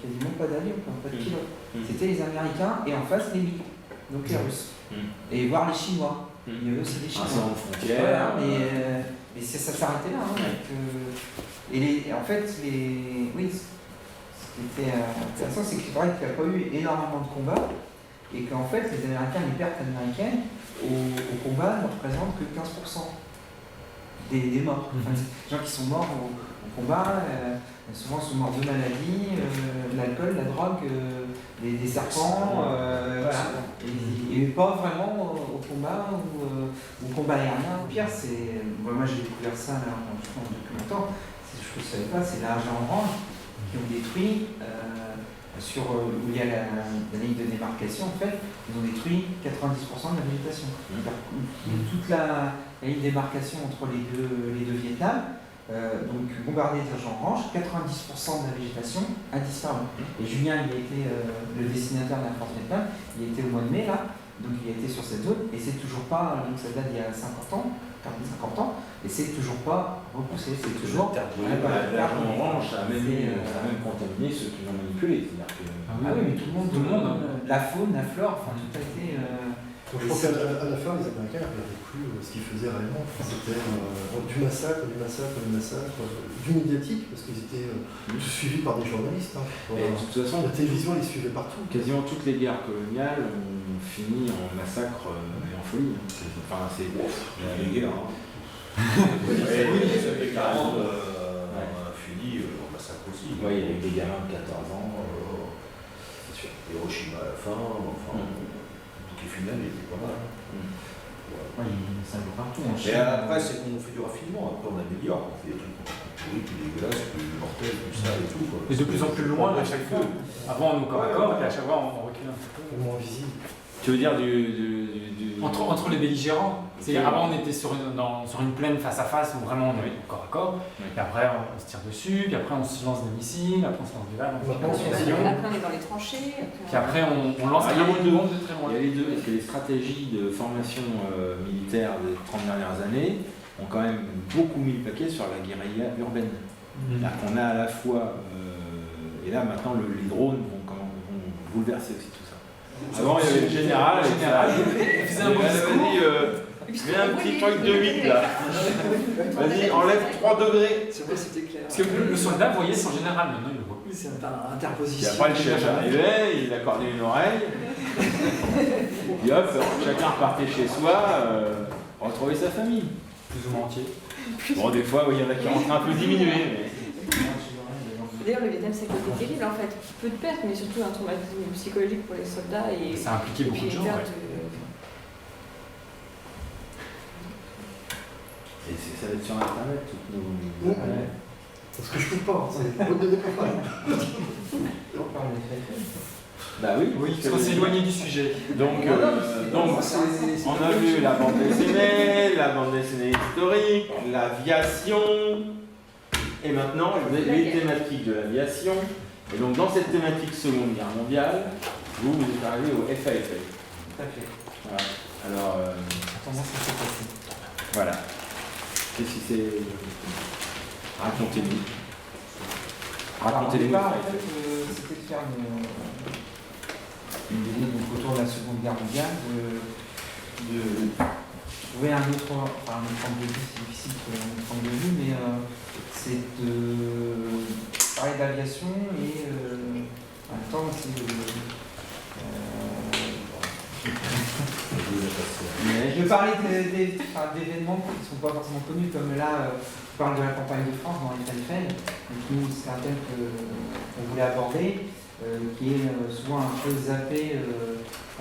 quasiment pas d'avion, pas de pilote. C'était les Américains et en face les MiG, donc les Russes. Et voir les Chinois. Il y avait aussi des Chinois. En frontière. Mais ça s'arrêtait là. Et en fait, ce qui était intéressant, c'est que c'est vrai qu'il n'y a pas eu énormément de combats et qu'en fait, les Américains, les pertes américaines au combat ne représentent que 15% des morts. Enfin, les gens qui sont morts au combat, souvent sont morts de maladie, de l'alcool, de la drogue, des serpents, voilà. Et pas vraiment au combat ou au combat aérien. Le pire, c'est. Moi, j'ai découvert ça là, depuis longtemps. Je ne savais pas, c'est l'Argent Orange qui ont détruit, où il y a la ligne de démarcation, en fait, ils ont détruit 90% de la végétation. Toute la ligne de démarcation entre les deux Vietnam, donc bombardée d'Argent Orange, 90% de la végétation a disparu. Et Julien, il a été le dessinateur de la Force Vietnam, il était au mois de mai là, donc il a été sur cette zone, et c'est toujours pas, donc ça date d'il y a 50 ans, et c'est toujours pas repoussé, c'est toujours. L'argent orange a même contaminé ceux qui l'ont manipulé. Ah oui, mais tout le monde, la faune, la flore, enfin tout a été. Donc, je pense qu'à la fin, les Américains n'avaient plus ce qu'ils faisaient réellement. C'était du massacre, du médiatique, parce qu'ils étaient suivis par des journalistes. Et de toute façon, la télévision les suivait partout. Quasiment toutes les guerres coloniales ont fini en massacre et en folie. Enfin, c'est les guerres. Oui, ça fait 40 fini en massacre aussi. Oui, il y a eu des gamins de 14 ans. C'est sûr. Hiroshima à la fin, enfin. Le final était pas mal. Ça vaut partout. Et après, c'est qu'on fait du raffinement, après on améliore, on fait des trucs pourris, plus dégueulasses, plus mortels, plus ça et tout. Et de plus en plus loin à chaque fois. Avant on est au corps à corps, et à chaque fois on recule un petit peu. Moins visible. Tu veux dire Entre les belligérants. C'est-à-dire avant on était sur une plaine face à face où vraiment on avait du corps à corps, et après on se tire dessus, puis après on se lance des missiles, après on se lance des balles, après on est dans les tranchées. Puis après on lance un monde de bombes de très loin. Il y a les deux, parce que les stratégies de formation militaire des 30 dernières années ont quand même beaucoup mis le paquet sur la guérilla urbaine. Là qu'on a à la fois, et là maintenant les drones vont bouleverser aussi tout ça. Avant il y avait le général, il faisait un bon discours. Mets un petit truc de 8 là. Vas-y, enlève 3 degrés. C'est vrai, c'était clair. Parce que le soldat voyait son général, maintenant il le voit plus. C'est une Et interposition. après le chef arrivait, il accordait une oreille. Puis hop, chacun repartait chez soi, retrouver sa famille. Plus ou moins entier. Bon, des fois, oui, il y en a qui rentrent un peu diminués, mais... D'ailleurs, le Vietnam, c'est un côté terrible en fait. Peu de pertes, mais surtout un traumatisme psychologique pour les soldats. Et ça a impliqué beaucoup de gens. Et ça va être sur Internet, toutes nos... Parce que je ne peux pas, c'est une bonne campagne. Bah oui, il faut s'éloigner du sujet. Donc, on a vu la bande dessinée, la bande dessinée historique, l'aviation, et maintenant les thématiques de l'aviation. Et donc dans cette thématique Seconde Guerre mondiale, vous êtes arrivé au FAFL. Tout à fait. Voilà. Alors, Comment ça s'est passé? voilà. Qu'est-ce qui s'est... Racontez-nous. Racontez-nous. En fait, c'était de faire une BD autour de la Seconde Guerre mondiale, de trouver un autre angle de vue, c'est difficile de trouver un autre angle de vue, mais c'est de parler d'aviation et en même temps c'est de parler d'événements qui ne sont pas forcément connus, comme là, on parle de la campagne de France dans les FAFL, donc c'est un thème qu'on voulait aborder, qui est souvent un peu zappé.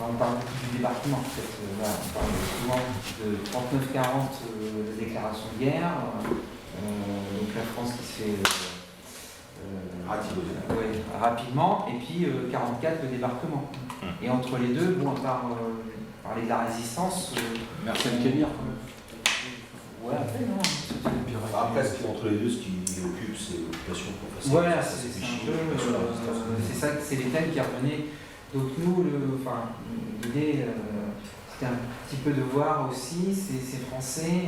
On parle beaucoup du débarquement, en fait. Voilà, on parle souvent de 39-40, la déclaration de guerre, donc la France qui se fait rapidement, et puis 44, le débarquement. Et entre les deux, bon, on parler de la résistance. Merci à Kébir. Ouais, après, non. Après, entre les deux, ce qui occupe, c'est l'occupation professionnelle. Voilà, c'est un peu. C'est ça, c'est les thèmes qui revenaient. Donc, nous, l'idée, c'était un petit peu de voir aussi ces Français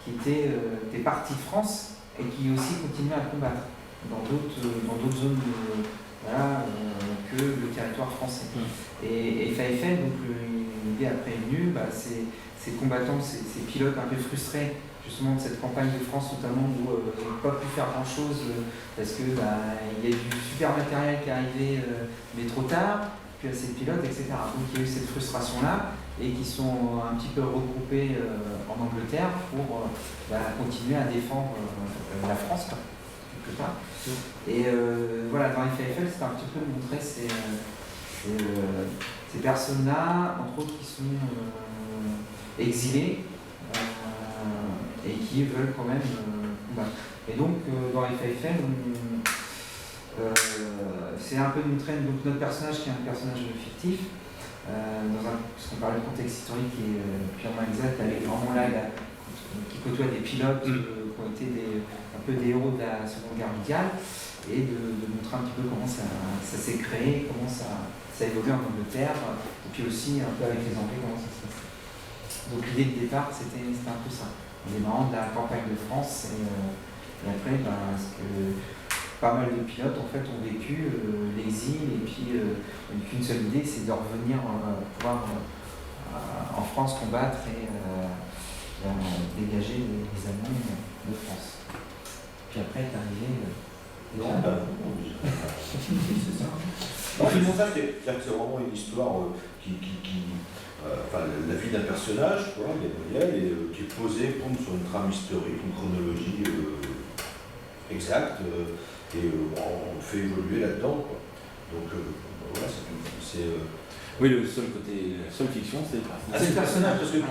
qui étaient partis de France et qui aussi continuaient à combattre dans d'autres zones que le territoire français. Et FAFL, donc l'idée après est venue, ces combattants, ces pilotes un peu frustrés justement de cette campagne de France notamment où ils n'ont pas pu faire grand chose parce que il y a du super matériel qui est arrivé mais trop tard, puis à ces pilotes, etc. Donc il y a eu cette frustration là et qui sont un petit peu regroupés en Angleterre pour continuer à défendre la France quelque part. Et voilà, dans les FAFL, c'était un petit peu de montrer ces personnes-là, entre autres qui sont exilées et qui veulent quand même combattre. Et donc dans les FAFL, c'est un peu de montrer donc, notre personnage qui est un personnage fictif, parce qu'on parlait de contexte historique qui est purement exact, avec vraiment là qui côtoie des pilotes qui ont été un peu des héros de la Seconde Guerre mondiale, et de montrer un petit peu comment ça s'est créé, comment ça a évolué en Angleterre, et puis aussi un peu avec les Anglais, comment ça se passe. Donc l'idée de départ, c'était un peu ça. En démarrant de la campagne de France, et après, ce que pas mal de pilotes en fait ont vécu l'exil, et puis qu'une seule idée, c'est de revenir pouvoir en France combattre et dégager les Allemands de France. Puis après est arrivé. C'est ça. C'est ça, c'est vraiment une histoire la vie d'un personnage, Gabriel, et qui est posée sur une trame historique, une chronologie exacte, et on fait évoluer là-dedans. Donc voilà, c'est. Oui, la seule fiction, c'est le personnage. Parce que les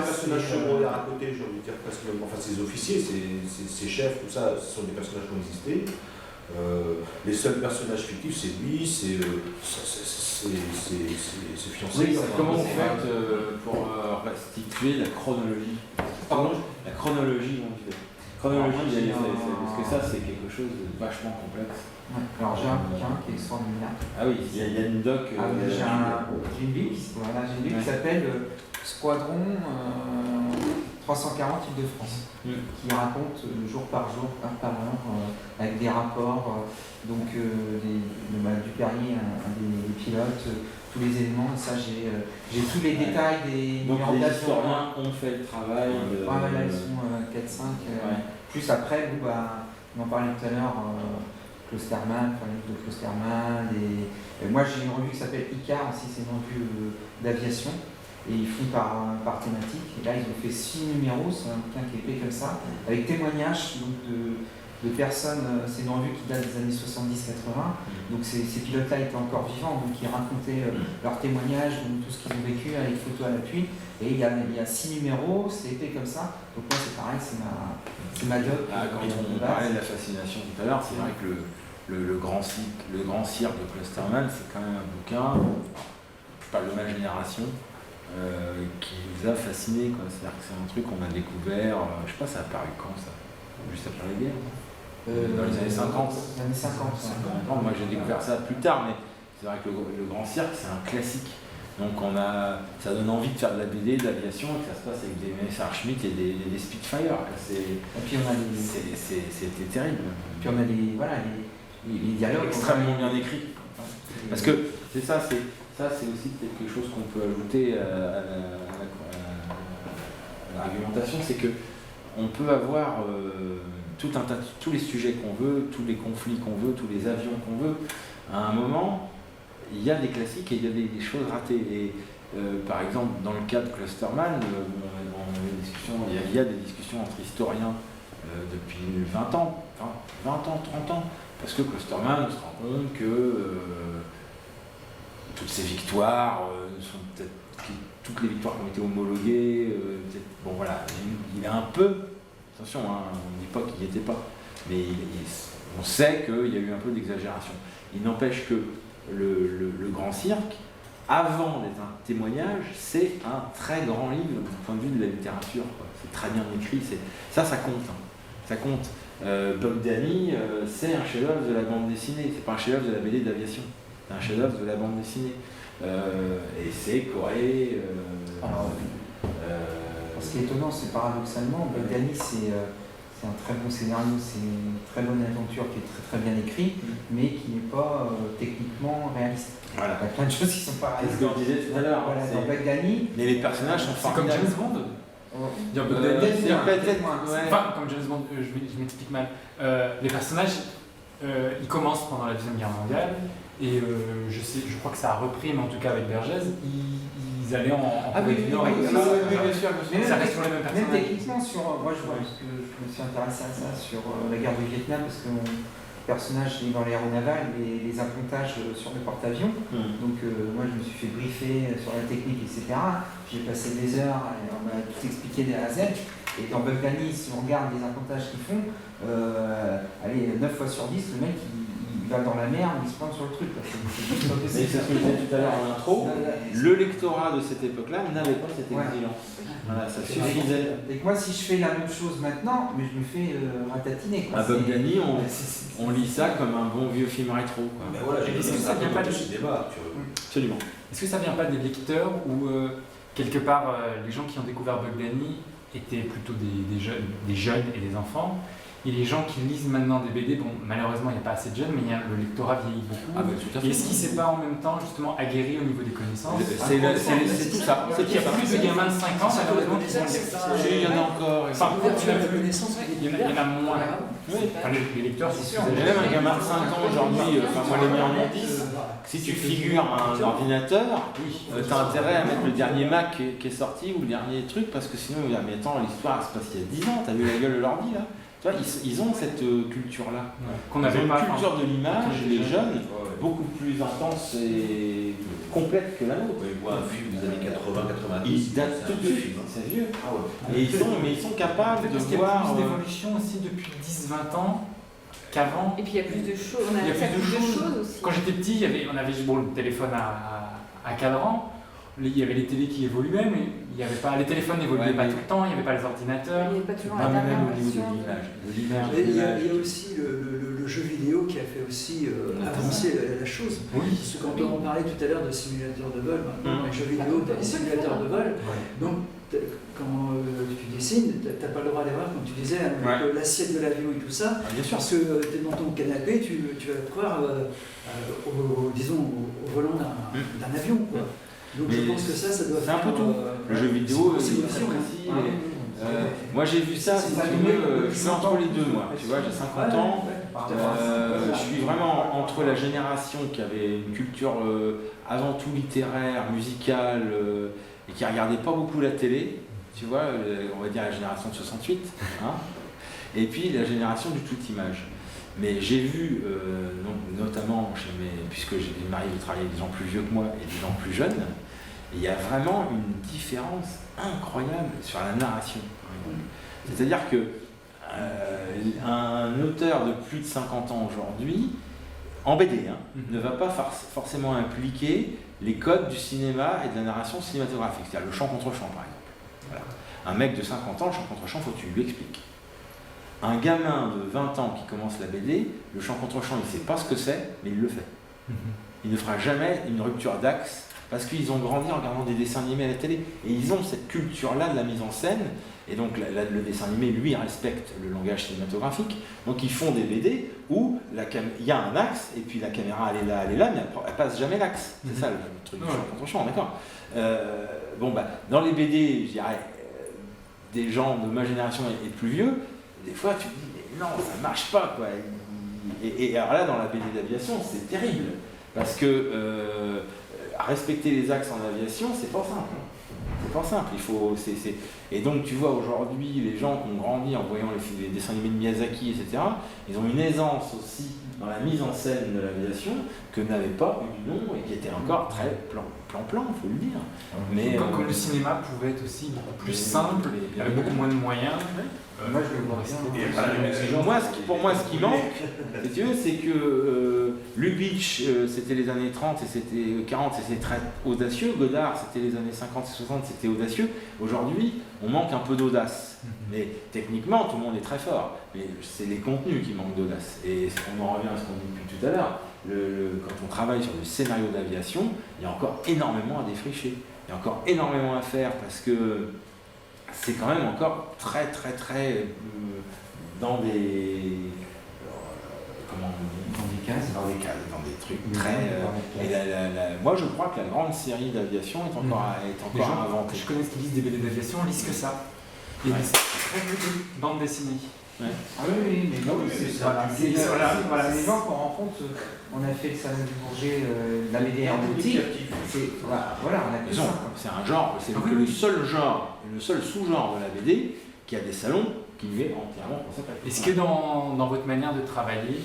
personnages secondaires à côté, j'ai envie de dire presque, ces officiers, ces chefs, tout ça, ce sont des personnages qui ont existé. Les seuls personnages fictifs, c'est lui, c'est fiancé. Oui, comment vous faites pour restituer la chronologie? Pardon? La chronologie, parce que ça, c'est quelque chose de vachement complexe. Ouais. Alors j'ai un bouquin qui est extraordinaire. Ah oui, il y a une doc. J'ai une bible qui s'appelle Squadron 340 Île-de-France, qui raconte jour par jour, heure par heure, avec des rapports, donc Duperrier, un des pilotes, tous les éléments. Ça, j'ai tous les détails des donc numéros les d'avion. historiens ont fait le travail. Là, ils sont 4-5. Plus après, on en parlait tout à l'heure, Klosterman, enfin les livres de Klosterman. Moi j'ai une revue qui s'appelle Icar aussi, c'est une revue d'aviation. Et ils font par thématique. Et là ils ont fait 6 numéros, c'est un bouquin qui est fait comme ça, avec témoignages donc, de personnes, c'est une revue qui date des années 70-80. Donc ces pilotes-là étaient encore vivants, donc ils racontaient leurs témoignages, donc tout ce qu'ils ont vécu avec photos à l'appui. Et il y a 6 numéros, c'est épais comme ça. Donc moi c'est pareil, c'est ma doc. Quand on parlait de la fascination tout à l'heure, c'est vrai que le grand cirque de Klosterman, c'est quand même un bouquin, je parle de ma génération, qui nous a fascinés. C'est-à-dire que c'est un truc qu'on a découvert, je sais pas, ça a apparu quand ça? Juste après la guerre? Dans les années 50. Les années 50. Non, moi j'ai découvert ça plus tard, mais c'est vrai que le grand cirque, c'est un classique. Donc ça donne envie de faire de la BD, de l'aviation, et que ça se passe avec des Messerschmitt et des Spitfire. Et puis on a c'était terrible. Puis on a les dialogues extrêmement bien écrits. Parce que c'est aussi peut-être quelque chose qu'on peut ajouter à l'argumentation, c'est que on peut avoir tous les sujets qu'on veut, tous les conflits qu'on veut, tous les avions qu'on veut. À un moment, il y a des classiques et il y a des choses ratées. Et par exemple, dans le cas de Klosterman, il y a des discussions entre historiens depuis 20 ans, 30 ans, parce que Klosterman se rend compte que toutes ces victoires sont peut-être toutes les victoires qui ont été homologuées, bon voilà, il est un peu, attention, on ne dit pas qu'il n'y était pas, mais on sait qu'il y a eu un peu d'exagération. Il n'empêche que le grand cirque, avant d'être un témoignage, c'est un très grand livre du point de vue de la littérature. C'est très bien écrit, ça compte. Ça compte. Bogdani, c'est un chef-d'œuvre de la bande dessinée, c'est pas un chef-d'œuvre de la BD d'aviation, c'est un chef-d'œuvre de la bande dessinée. Et c'est Corée. Ce qui est étonnant, c'est paradoxalement, Bogdani, c'est un très bon scénario, c'est une très bonne aventure qui est très très bien écrite, mais qui n'est pas techniquement réaliste. Voilà. Il y a plein de choses qui ne sont pas réalistes. C'est ce que je disais tout à l'heure. Voilà, dans Bogdani. Mais les personnages sont formidables. C'est comme James Bond. Comme James Bond, je m'explique mal. Les personnages, ils commencent pendant la Deuxième Guerre mondiale, et je crois que ça a repris, mais en tout cas avec Vergès, ils allaient en Corée du Nord. Bien sûr. Mais ça reste sur les mêmes personnages. Même techniquement, moi je me suis intéressé à ça sur la guerre du Vietnam, parce que mon personnage est dans l'aéronaval, les appontages sur le porte-avions. Donc moi je me suis fait briefer sur la technique, etc. J'ai passé des heures, on m'a tout expliqué de A à Z. Et dans Bogdani, si on regarde les appontages qu'ils font, 9 fois sur 10, le mec il va dans la mer, il se plante sur le truc. C'est ce que je disais tout à l'heure en intro. Le lectorat de cette époque-là n'avait pas cette exigence. Voilà, ça suffisait. Et que moi, si je fais la même chose maintenant, mais je me fais ratatiner. À Bogdani, on lit ça comme un bon vieux film rétro. Mais voilà, est-ce que ça vient pas du débat? Absolument. Est-ce que ça vient pas des lecteurs ou quelque part les gens qui ont découvert Bogdani étaient plutôt des jeunes et des enfants? Et les gens qui lisent maintenant des BD, bon, malheureusement, il n'y a pas assez de jeunes, mais le lectorat vieillit beaucoup. Tout à fait. Est-ce qu'il ne s'est pas en même temps, justement, aguerri au niveau des connaissances? C'est tout ça. Il y a plus de gamins de 5 ans, malheureusement, qui sont lecteurs. Il y en a encore. Enfin, il y en a moins. Enfin, les lecteurs, c'est sûr. Il y a même un gamin de 5 ans aujourd'hui, moi les mets en indice. Si tu figures un ordinateur, tu as intérêt à mettre le dernier Mac qui est sorti ou le dernier truc, parce que sinon, mais attends, l'histoire se passe il y a 10 ans, t'as vu la gueule de l'ordi là? Ils ont cette culture-là. Qu'on ils ont une pas, culture de l'image, les jeunes, beaucoup plus intense et complète que la nôtre. Ils voient un film des années 80-90. Ils datent tout de suite, c'est vieux. Et ils sont capables de voir... Il y a plus d'évolution aussi depuis 10-20 ans qu'avant. Et puis il y a plus de choses, Il y a plus de choses aussi. Quand j'étais petit, on avait le téléphone à cadran. Il y avait les télés qui évoluaient, mais il y avait pas, les téléphones n'évoluaient pas tout le temps, il n'y avait pas les ordinateurs. Il n'y avait pas toujours la même au niveau version. de l'image. Il y a aussi le jeu vidéo qui a fait aussi avancer la chose. Oui. Parce que quand on parlait tout à l'heure de simulateurs de vol, maintenant, les jeux vidéo, tu as des simulateurs de vol. Donc, quand tu dessines, tu n'as pas le droit à l'erreur, comme tu disais, avec l'assiette de l'avion et tout ça. Bien sûr. Parce que tu es dans ton canapé, tu vas te croire, disons, au volant d'un avion, quoi. Donc je pense que ça doit faire... C'est un peu tout. Le jeu vidéo, c'est très précis. Moi j'ai vu ça, si tu veux, je suis entre les deux, moi. Tu vois, j'ai 50 ans, Je suis vraiment entre la génération qui avait une culture avant tout littéraire, musicale, et qui regardait pas beaucoup la télé, tu vois, on va dire la génération de 68, hein, et puis la génération du tout image. Mais j'ai vu, notamment puisque il m'arrive de travailler avec des gens plus vieux que moi et des gens plus jeunes, il y a vraiment une différence incroyable sur la narration. C'est-à-dire que un auteur de plus de 50 ans aujourd'hui, en BD, ne va pas forcément impliquer les codes du cinéma et de la narration cinématographique, c'est-à-dire le chant contre chant par exemple. Voilà. Un mec de 50 ans, le chant contre chant, il faut que tu lui expliques. Un gamin de 20 ans qui commence la BD, le chant contre chant, il ne sait pas ce que c'est, mais il le fait. Il ne fera jamais une rupture d'axe parce qu'ils ont grandi en regardant des dessins animés à la télé. Et ils ont cette culture-là de la mise en scène. Et donc le dessin animé, lui, respecte le langage cinématographique. Donc ils font des BD où il y a un axe, et puis la caméra, elle est là, mais elle passe jamais l'axe. C'est ça le truc du chant contre chant, d'accord. Dans les BD, je dirais, des gens de ma génération et plus vieux, des fois tu te dis, mais non, ça marche pas, quoi. Et alors là, dans la BD d'aviation, c'est terrible. Parce que respecter les axes en aviation, c'est pas simple. C'est pas simple. Et donc tu vois aujourd'hui les gens qui ont grandi en voyant les dessins animés de Miyazaki, etc., ils ont une aisance aussi dans la mise en scène de l'aviation que n'avait pas Udon et qui était encore très plan-plan, il faut le dire. Mais comme le cinéma pouvait être aussi beaucoup plus simple, avec beaucoup moins de moyens. Moi, je le vois bien. Pour moi, ce qui manque, si tu veux, c'est que Lubitsch, c'était les années 30 et c'était 40, et c'était très audacieux. Godard, c'était les années 50 et 60, c'était audacieux. Aujourd'hui, on manque un peu d'audace. Mais techniquement, tout le monde est très fort. Mais c'est les contenus qui manquent d'audace. Et on en revient à ce qu'on dit depuis tout à l'heure. Quand on travaille sur du scénario d'aviation, il y a encore énormément à défricher. Il y a encore énormément à faire parce que c'est quand même encore très dans des dans des trucs très moi je crois que la grande série d'aviation est encore à inventer. Je connais ce qu'ils disent des BD d'aviation, on lisent que ça. Il y a des très petites bandes dessinées. Ouais. Ah oui, mais voilà, les gens qu'on rencontre, on a fait le salon du Bourget, la BD aéronautique, voilà, on a fait ça. C'est un genre, c'est le seul genre, le seul sous-genre de la BD qui a des salons qui lui est entièrement consacré. Est-ce que dans votre manière de travailler,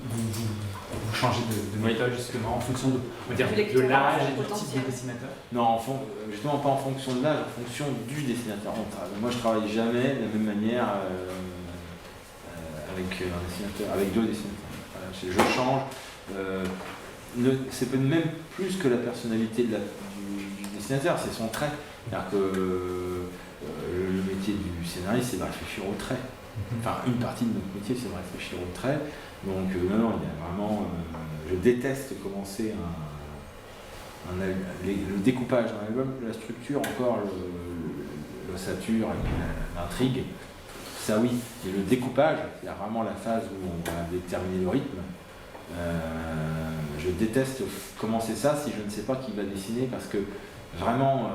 vous changez de méthode justement en fonction de l'âge et du type de dessinateur? Non, justement pas en fonction de l'âge, en fonction du dessinateur. Moi je travaille jamais de la même manière avec un dessinateur, avec deux dessinateurs. Voilà, je change. C'est même plus que la personnalité du dessinateur, c'est son trait. C'est-à-dire que le métier du scénariste, c'est de réfléchir au trait. Enfin, une partie de notre métier, c'est de réfléchir au trait. Donc non, il y a vraiment. Je déteste commencer le découpage d'un album, la structure, encore l'ossature et puis l'intrigue. Ça oui, et le découpage, il y a vraiment la phase où on va déterminer le rythme. Je déteste commencer ça si je ne sais pas qui va dessiner parce que vraiment,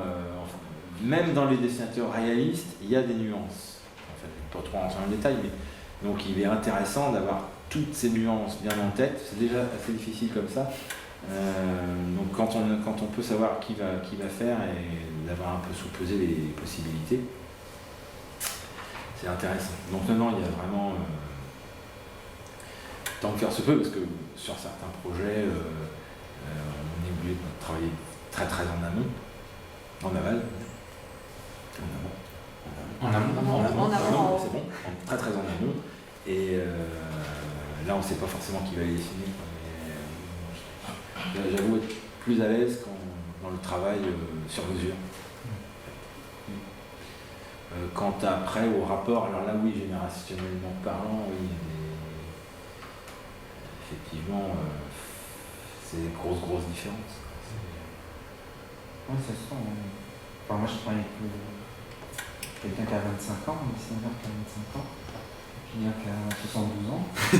même dans les dessinateurs réalistes, il y a des nuances. Enfin, pas trop rentrer dans le détail, mais donc il est intéressant d'avoir toutes ces nuances bien en tête. C'est déjà assez difficile comme ça. Donc quand on peut savoir qui va faire et d'avoir un peu sous-pesé les possibilités, c'est intéressant. Donc maintenant il y a vraiment tant que faire se peut, parce que sur certains projets on est obligé de travailler très en amont, en aval. C'est bon, très en amont. Et là, on ne sait pas forcément qui va les dessiner. J'avoue être plus à l'aise dans le travail sur mesure. Quant après au rapport, alors là, oui, générationnellement parlant, oui, effectivement, c'est des grosses différences. Oui, ça se sent. Enfin, moi, je travaille avec quelqu'un qui a 25 ans, un dessinateur qui a 25 ans. Quelqu'un qui a 72 ans, c'est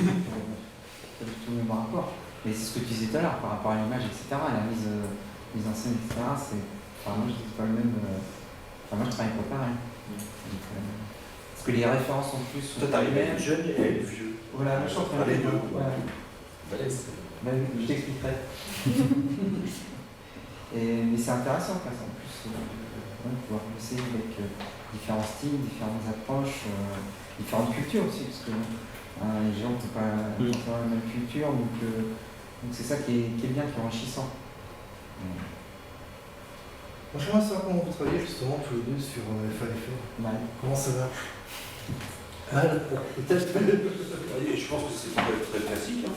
tout le même rapport. Mais c'est ce que tu disais tout à l'heure, par rapport à l'image, etc., la mise en scène, etc., moi je dis pas le même. Moi je travaille pas pareil. Donc, Parce que les références en plus sont Toi, t'arrives à être jeune et à être vieux. Voilà, moi je suis en train de Les deux. voilà. Je t'expliquerai. Mais c'est intéressant quoi, ça, en plus, pouvoir bosser avec différents styles, différentes approches, différentes cultures aussi, parce que les gens n'ont pas forcément la même culture, donc c'est ça qui est bien, qui est enrichissant. Moi, j'aimerais savoir comment vous travaillez justement tous les deux sur FAFL. Comment ça va? Peut-être. Je pense que c'est très classique. Hein.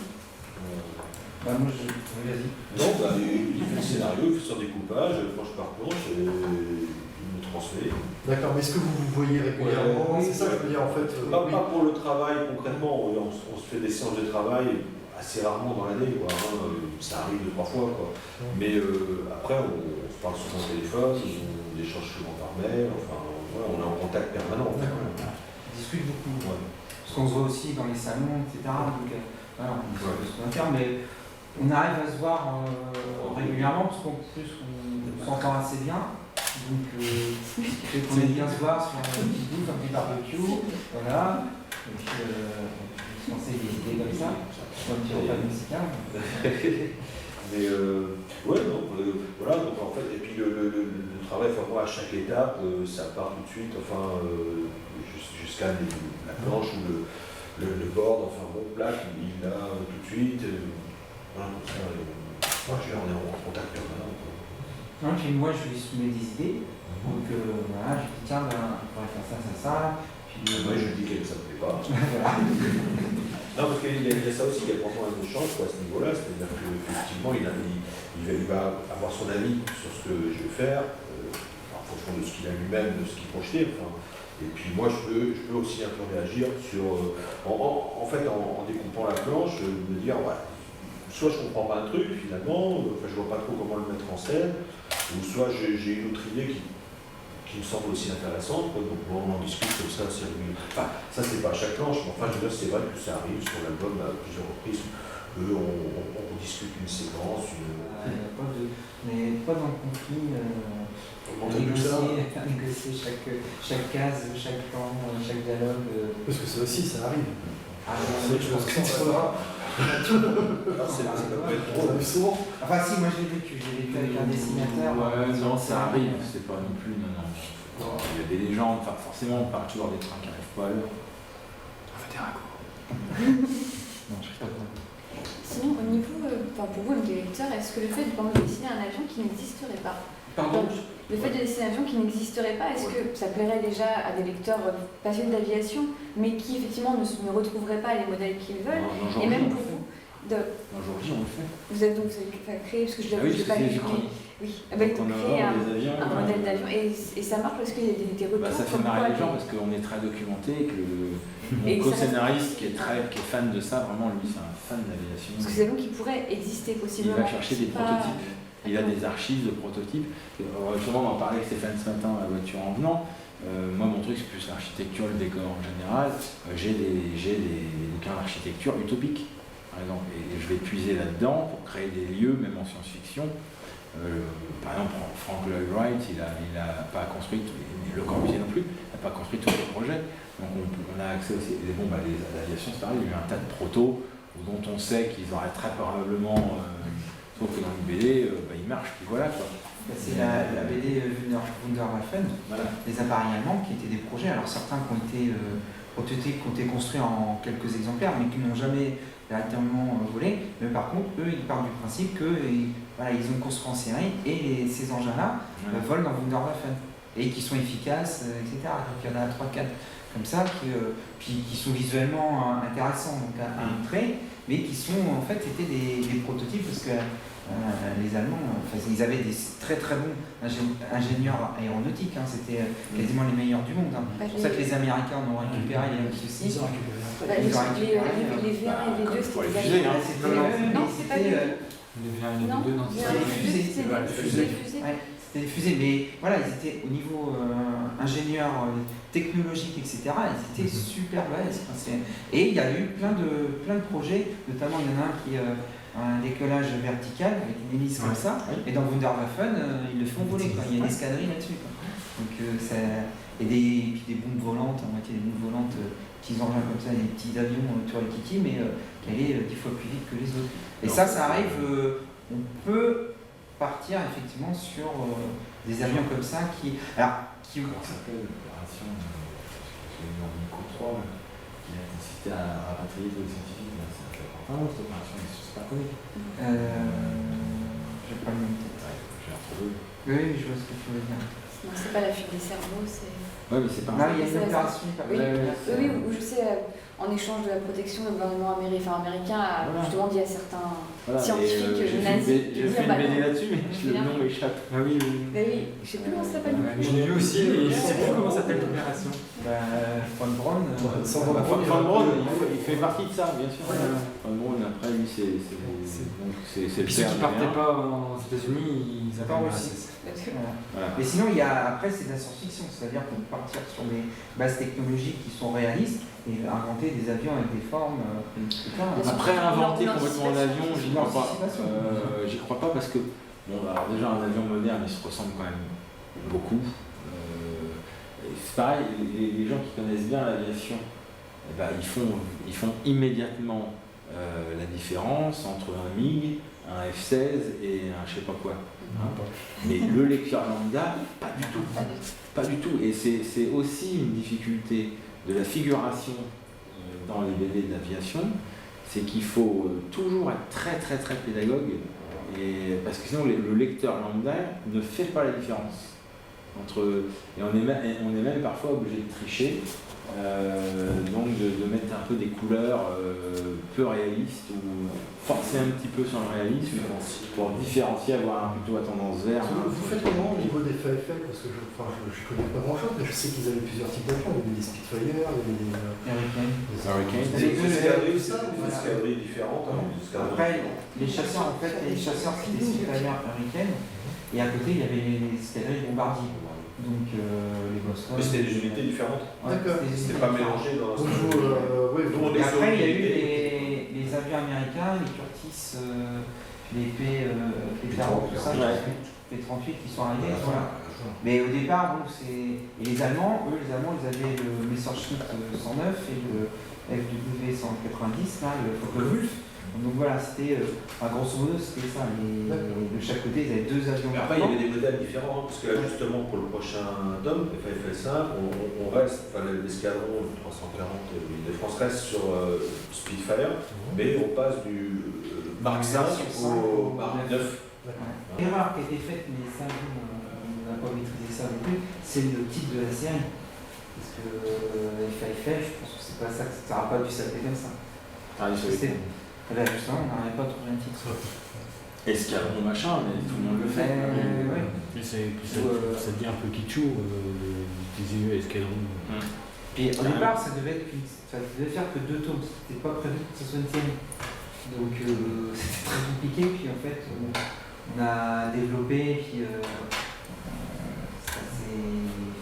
Moi, vas-y. Non, il fait le scénario, il fait son découpage, planche par planche, et il me transmet. D'accord, mais est-ce que vous vous voyez régulièrement? C'est ça que je veux dire en fait. Pas pour le travail concrètement, on se fait des séances de travail assez rarement dans l'année, quoi. Ça arrive 2-3 fois, quoi. Mais après, on se parle souvent au téléphone, on échange souvent par mail, enfin, voilà, on est en contact permanent. On discute beaucoup, parce qu'on se voit aussi dans les salons, etc. Donc, voilà, on discute ce qu'on va faire, mais on arrive à se voir régulièrement, parce qu'en plus, on s'entend assez bien. Donc, ce qui fait qu'on aime bien se voir sur un petit bouffe, un petit barbecue, voilà. Et puis, je pensais des idées comme ça, un petit repas mexicain. Mais ouais, donc voilà, donc en fait, et puis le travail, enfin moi à chaque étape, ça part tout de suite, enfin jusqu'à la planche ou le board, enfin mon plaque, il l'a tout de suite. Voilà, comme ça, on est en contact permanent. Non, puis moi je lui soumets des idées, donc voilà, je lui dis tiens, on pourrait faire ça. Puis, moi je lui dis que ça ne me plaît pas. Non, parce qu'il y a ça aussi, il y a vraiment un échange à ce niveau-là, c'est-à-dire qu'effectivement, il va avoir son avis sur ce que je vais faire, en fonction de ce qu'il a lui-même, de ce qu'il projetait. Enfin, et puis moi, je peux aussi un peu réagir sur. En fait, en découpant la planche, me dire, ouais, soit je comprends pas un truc finalement, enfin, je vois pas trop comment le mettre en scène, ou soit j'ai une autre idée qui me semble aussi intéressante, donc bon, on en discute comme ça assez régulièrement. Enfin, ça c'est pas à chaque planche, mais enfin je veux dire, c'est vrai que ça arrive sur l'album à plusieurs reprises, on discute une séquence, mais pas dans le conflit, négocier chaque case, chaque plan, chaque dialogue. Parce que ça aussi, ça arrive. Je pense que c'est faudra. ça peut être trop. Souvent. Enfin si, moi j'ai vécu avec un dessinateur. Ouais, non, ça arrive, c'est pas non plus, non. Il y a des légendes, enfin forcément on parle toujours des trains qui n'arrivent pas à l'heure. On fait des raccords. Non, je sais pas. Sinon, au niveau, pour vous, le directeur, est-ce que le fait de dessiner un avion qui n'existerait pas, Pardon? le fait de dessiner un avion qui n'existerait pas, est-ce que ça plairait déjà à des lecteurs passionnés d'aviation, mais qui effectivement ne retrouveraient pas les modèles qu'ils veulent? Et même pour vous, aujourd'hui on le fait. Vous avez créé, parce que je l'ai pas vu. Oui, on a un modèle d'avion. Et ça marche parce qu'il y a des retours. Ça fait marrer les gens parce qu'on est très documenté, que mon co-scénariste qui est fan de ça, vraiment lui c'est un fan d'aviation. Parce que c'est donc qu'il pourrait exister possiblement. Il va chercher des prototypes. Il a des archives de prototypes. Justement, on en parlait avec Stéphane ce matin à la voiture en venant. Moi, mon truc, c'est plus l'architecture, le décor en général. J'ai des bouquins d'architecture utopiques, par exemple. Et je vais puiser là-dedans pour créer des lieux, même en science-fiction. Par exemple, Frank Lloyd Wright, il a pas construit, Le Corbusier non plus, il n'a pas construit tous les projets. Donc on a accès aussi. Et bon, l'aviation, c'est pareil, il y a eu un tas de protos dont on sait qu'ils auraient très probablement. Sauf que dans une BD, il marche, puis voilà quoi. C'est la BD Wunderwaffen, voilà. Les appareils allemands qui étaient des projets, alors certains qui ont été prototypes, qui ont été construits en quelques exemplaires, mais qui n'ont jamais directement volé. Mais par contre, eux, ils partent du principe qu'ils ont construit en série et ces engins-là volent dans Wunderwaffen et qui sont efficaces, etc. Donc il y en a 3-4 comme ça, qui sont visuellement intéressants donc à montrer, mais qui sont en fait étaient des prototypes parce que les Allemands, ils avaient des très très bons ingénieurs aéronautiques, c'était quasiment les meilleurs du monde. C'est pour ça que les Américains en ont récupéré les aussi. Les V1 et V2, c'était les fusées. Non, c'est pas les V1 et V2, non, c'était des fusées. C'était des fusées, mais voilà, ils étaient au niveau ingénieur, technologique, etc. Ils étaient super balèzes. Et il y a eu plein de projets, notamment il y en a un qui un décollage vertical avec une hélice comme ça, et dans Wunderwaffen, ils le font voler, il y a une escadrille là-dessus. Donc et puis des bombes volantes, en moitié des bombes volantes, petits engins comme ça, des petits avions Touré-Kiki, mais qui allaient 10 fois plus vite que les autres. Et ça arrive, on peut partir effectivement sur des avions comme ça qui. Alors, Comment ça s'appelle l'opération j'ai eu en micro 3 qui a consisté à rapatrier tous les scientifiques. Ça fait longtemps cette opération, mais c'est pas connu. J'ai pas le même tête. J'ai retrouvé. Oui, je vois ce que tu veux dire. Non, c'est pas la fuite des cerveaux, c'est. Ouais, mais c'est pas Non, il y a une opération. Oui, où je sais, en échange de la protection, le gouvernement américain a justement dit à certains scientifiques nazis. J'ai fait une BD là-dessus, mais le nom m'échappe. Ah oui, oui. Mais oui, je sais plus comment ça s'appelle. Je l'ai lu aussi, mais je sais plus comment s'appelle l'opération. Von Braun. Von Braun, il fait partie de ça, bien sûr. Von Braun, après, lui, c'est le Puis ceux qui partaient pas aux États-Unis, ils avaient aussi. Mais sinon, après, c'est de la science-fiction, c'est-à-dire qu'on peut partir sur des bases technologiques qui sont réalistes et inventer des avions avec des formes. Après, inventer complètement un avion, j'y crois pas. J'y crois pas parce que, bon, alors déjà, un avion moderne, il se ressemble quand même beaucoup. C'est pareil, les gens qui connaissent bien l'aviation, eh ben, ils font immédiatement la différence entre un MiG, un F-16 et un je sais pas quoi. Mais le lecteur lambda, pas du tout. Pas du tout. Et c'est aussi une difficulté de la figuration dans les BD d'aviation, c'est qu'il faut toujours être très très très pédagogue, parce que sinon le lecteur lambda ne fait pas la différence. Et on est même parfois obligé de tricher, donc de mettre un peu des couleurs peu réalistes ou forcer un petit peu sur le réalisme pour différencier, avoir plutôt à tendance vert. Vous faites comment au niveau des FAFL? Parce que je connais pas grand chose, mais je sais qu'ils avaient plusieurs types d'avions. Il y avait des Spitfire, il y avait des Hurricane. Des escadrilles différentes. Après, les chasseurs, c'était Spitfire, Hurricane, et à côté, il y avait les escadrilles bombardiers. Donc les Boston. Mais c'était des unités différentes. D'accord. C'était pas mélangé dans la Et après, il y a eu les avions américains, les Curtiss, les P-40, tout ça, les P-38 qui sont arrivés. Voilà. Mais au départ, bon, et les Allemands, ils avaient le Messerschmitt 109 et le FW 190, là, le Focke-Wulf. Donc voilà, c'était, grosso modo, c'était ça. De chaque côté, ils avaient deux avions. Mais après, il y avait des modèles différents, parce que là, justement, pour le prochain DOM, FAFL5, on reste, l'escadron 340 de France reste sur Spitfire, mais on passe du Mark 5 au Mark 9. L'erreur qui a été faite, mais ça, on n'a pas maîtrisé ça non plus, c'est le titre de la série. Parce que FAFL, je pense que c'est pas ça, ça n'aura pas dû s'appeler comme ça. Là, justement, on n'arrive pas à trouver un titre. Escadron machin, mais tout le monde le fait. Mais ça devient un peu kitschou d'utiliser escadron. Puis au départ, ça devait faire que 2 tomes, c'était pas prévu que ce soit une série. Donc c'était très compliqué, puis en fait, on a développé, puis ça s'est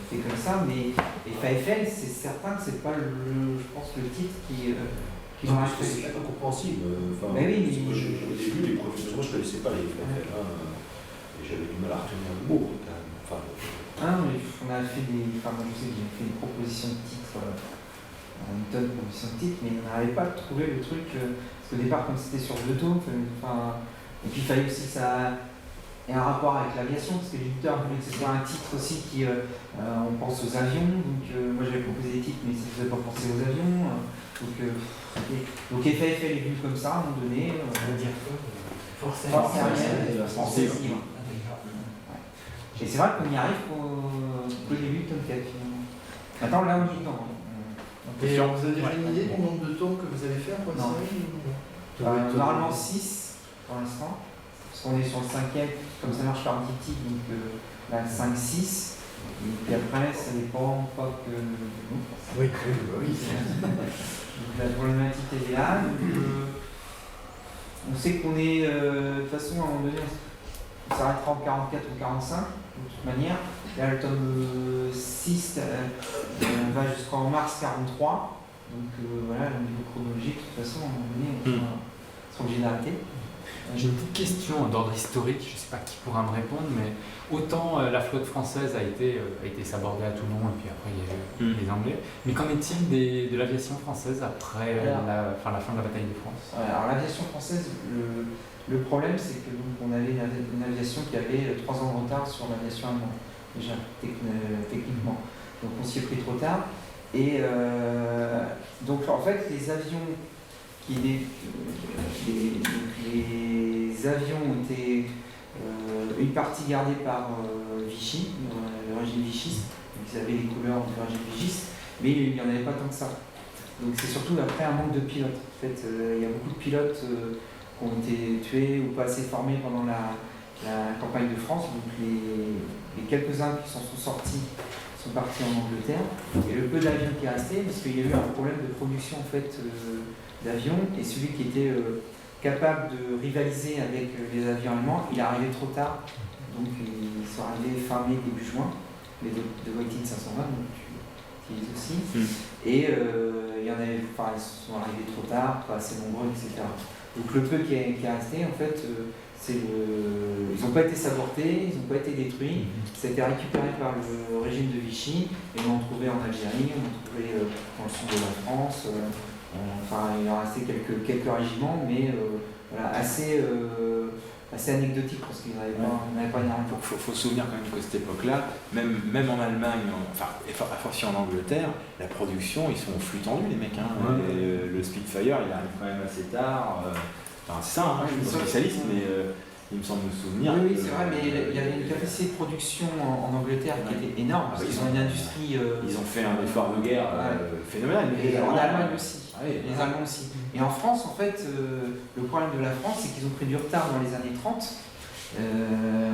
fait comme ça, mais FAFL, c'est certain que c'est pas je pense, le titre qui c'est incompréhensible. Mais oui, au début, les professeurs, moi je ne connaissais pas les FAFL, et j'avais du mal à retenir le mot. On a fait moi je sais que j'ai fait des propositions de titres, une tonne de propositions de titres, mais on n'arrivait pas à trouver le truc, parce qu'au départ, comme c'était sur 2 tomes, et puis il fallait aussi que ça ait un rapport avec l'aviation, parce que l'éditeur voulait que ce soit un titre aussi qui, on pense aux avions, donc moi j'avais proposé des titres, mais ça ne faisait pas penser aux avions. Donc FAFL est venu comme ça à un moment donné. On va dire force aérienne française. Et c'est vrai qu'on y arrive qu'au début de tome 4 finalement. Maintenant là on y est dedans. Et vous avez déjà une idée du nombre de tomes que vous allez faire pour Non. Normalement 6 pour l'instant. Parce qu'on est sur le 5e, comme ça marche par diptyque, donc là 5-6. Et puis après ça dépend pas que nous. Oui. Donc la problématique est là. On sait qu'on est, de toute façon, à un moment donné, on s'arrêtera en 44 ou 45, de toute manière. Là, le tome 6 va jusqu'en mars 43. Donc voilà, au niveau chronologique, de toute façon, à un moment donné, on sera obligé d'arrêter. J'ai une petite question d'ordre historique, je ne sais pas qui pourra me répondre, mais autant la flotte française a été sabordée à Toulon et puis après il y a eu les Anglais, mais qu'en est-il de l'aviation française après la fin de la bataille de France? Alors l'aviation française, le problème c'est que donc, on avait une aviation qui avait 3 ans de retard sur l'aviation allemande, déjà techniquement. Donc on s'y est pris trop tard. Et donc en fait les avions les avions ont été une partie gardée par Vichy, le régime vichiste, donc ils avaient les couleurs du régime vichiste, mais il n'y en avait pas tant que ça. Donc c'est surtout après un manque de pilotes. En fait, il y a beaucoup de pilotes qui ont été tués ou pas assez formés pendant la campagne de France. Donc les quelques-uns qui s'en sont sortis sont partis en Angleterre. Et le peu d'avions qui est resté, parce qu'il y a eu un problème de production en fait, d'avions, et celui qui était capable de rivaliser avec les avions allemands, il est arrivé trop tard. Donc ils sont arrivés fin mai, début juin, les de Voitin 520, donc tu utilises aussi. Et il y en avait, enfin, ils sont arrivés trop tard, pas assez nombreux, etc. Donc le peu qui est resté, en fait, ils n'ont pas été sabotés, ils n'ont pas été détruits. Ça a été récupéré par le régime de Vichy, et on en trouvait en Algérie, on en trouvait dans le sud de la France. Enfin, il en restait quelques régiments, mais voilà, assez anecdotique parce qu'il n'y avait pas énormément. Il faut se souvenir quand même que cette époque-là, même en Allemagne, enfin, à fortier en Angleterre, la production, ils sont au flux tendu, les mecs. Hein. Le Spitfire, il arrive quand même assez tard. Enfin, c'est ça, hein, je suis pas spécialiste, mais il me semble me souvenir. Oui, c'est vrai, mais il y avait une capacité de production en Angleterre qui était énorme, parce qu'ils ont une industrie. Ils ont fait un effort de guerre phénoménal. Et en Allemagne aussi. Les Allemands aussi. Et en France, en fait, le problème de la France, c'est qu'ils ont pris du retard dans les années 30 en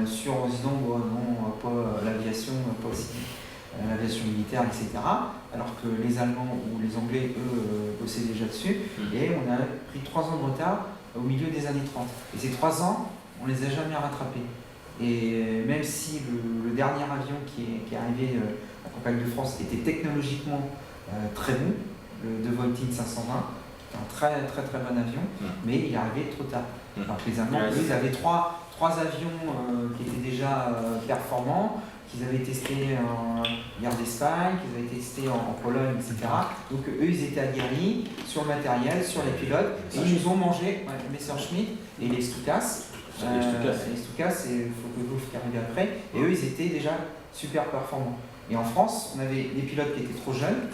se disant, bon, non, pas l'aviation, pas aussi l'aviation militaire, etc. Alors que les Allemands ou les Anglais, eux, bossaient déjà dessus. Et on a pris 3 ans de retard au milieu des années 30. Et ces 3 ans, on les a jamais rattrapés. Et même si le dernier avion qui est arrivé à la campagne de France était technologiquement très bon, le de Voitin 520, un très très très bon avion, mais il est arrivé trop tard. Alors que les Allemands, ils avaient trois avions qui étaient déjà performants, qu'ils avaient testés en guerre d'Espagne, qu'ils avaient testés en Pologne, etc. Donc eux, ils étaient aguerris sur le matériel, sur les pilotes, et ils nous ont mangé les Messerschmitt et les Stukas. Les Stukas, c'est Focke-Wulf qui est arrivé après, et eux, ils étaient déjà super performants. Et en France, on avait des pilotes qui étaient trop jeunes,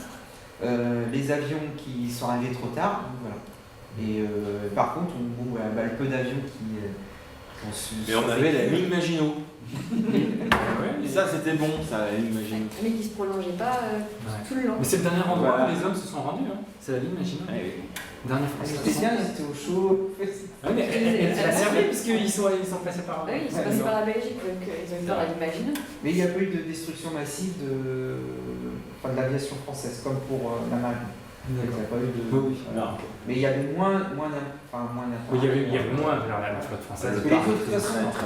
les avions qui sont arrivés trop tard, donc voilà. Et par contre, le peu d'avions qui ont su. Mais on avait la ligne Maginot. Et ça, c'était bon, ça, la ligne Maginot. Mais qui se prolongeait pas tout le long. Mais c'est le dernier endroit où les hommes se sont rendus, hein. C'est la ligne Maginot. Dernière fois. C'était bien, ils étaient au chaud. Mais elle a servi puisqu'ils sont passés par. Oui, ils sont passés par la Belgique, donc ils ont eu peur à l'imaginer. Mais il n'y a pas eu de destruction massive de l'aviation française, comme pour la marine. Il n'y a pas eu de. Oui. Mais il y avait moins Oui, il y avait moins vers la flotte française.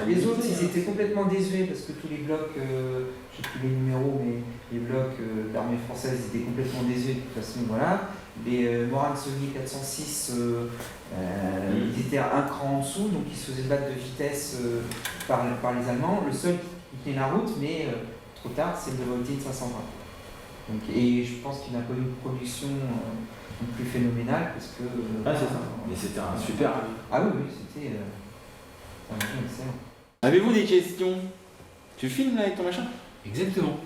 Les autres, ils étaient complètement désuets parce que tous les blocs, je ne sais plus les numéros, mais les blocs d'armée française étaient complètement désuets. De toute façon, voilà. Les Morane Saulnier 406, ils étaient un cran en dessous, donc ils se faisaient battre de vitesse par les Allemands. Le seul qui tenait la route, mais trop tard, c'est le Voitin 520. Donc, et je pense qu'il n'a pas eu une production non plus phénoménale parce que. C'est ça. Mais c'était un super. Ah oui, c'était un avion excellent. Avez-vous des questions? Tu filmes là avec ton machin? Exactement.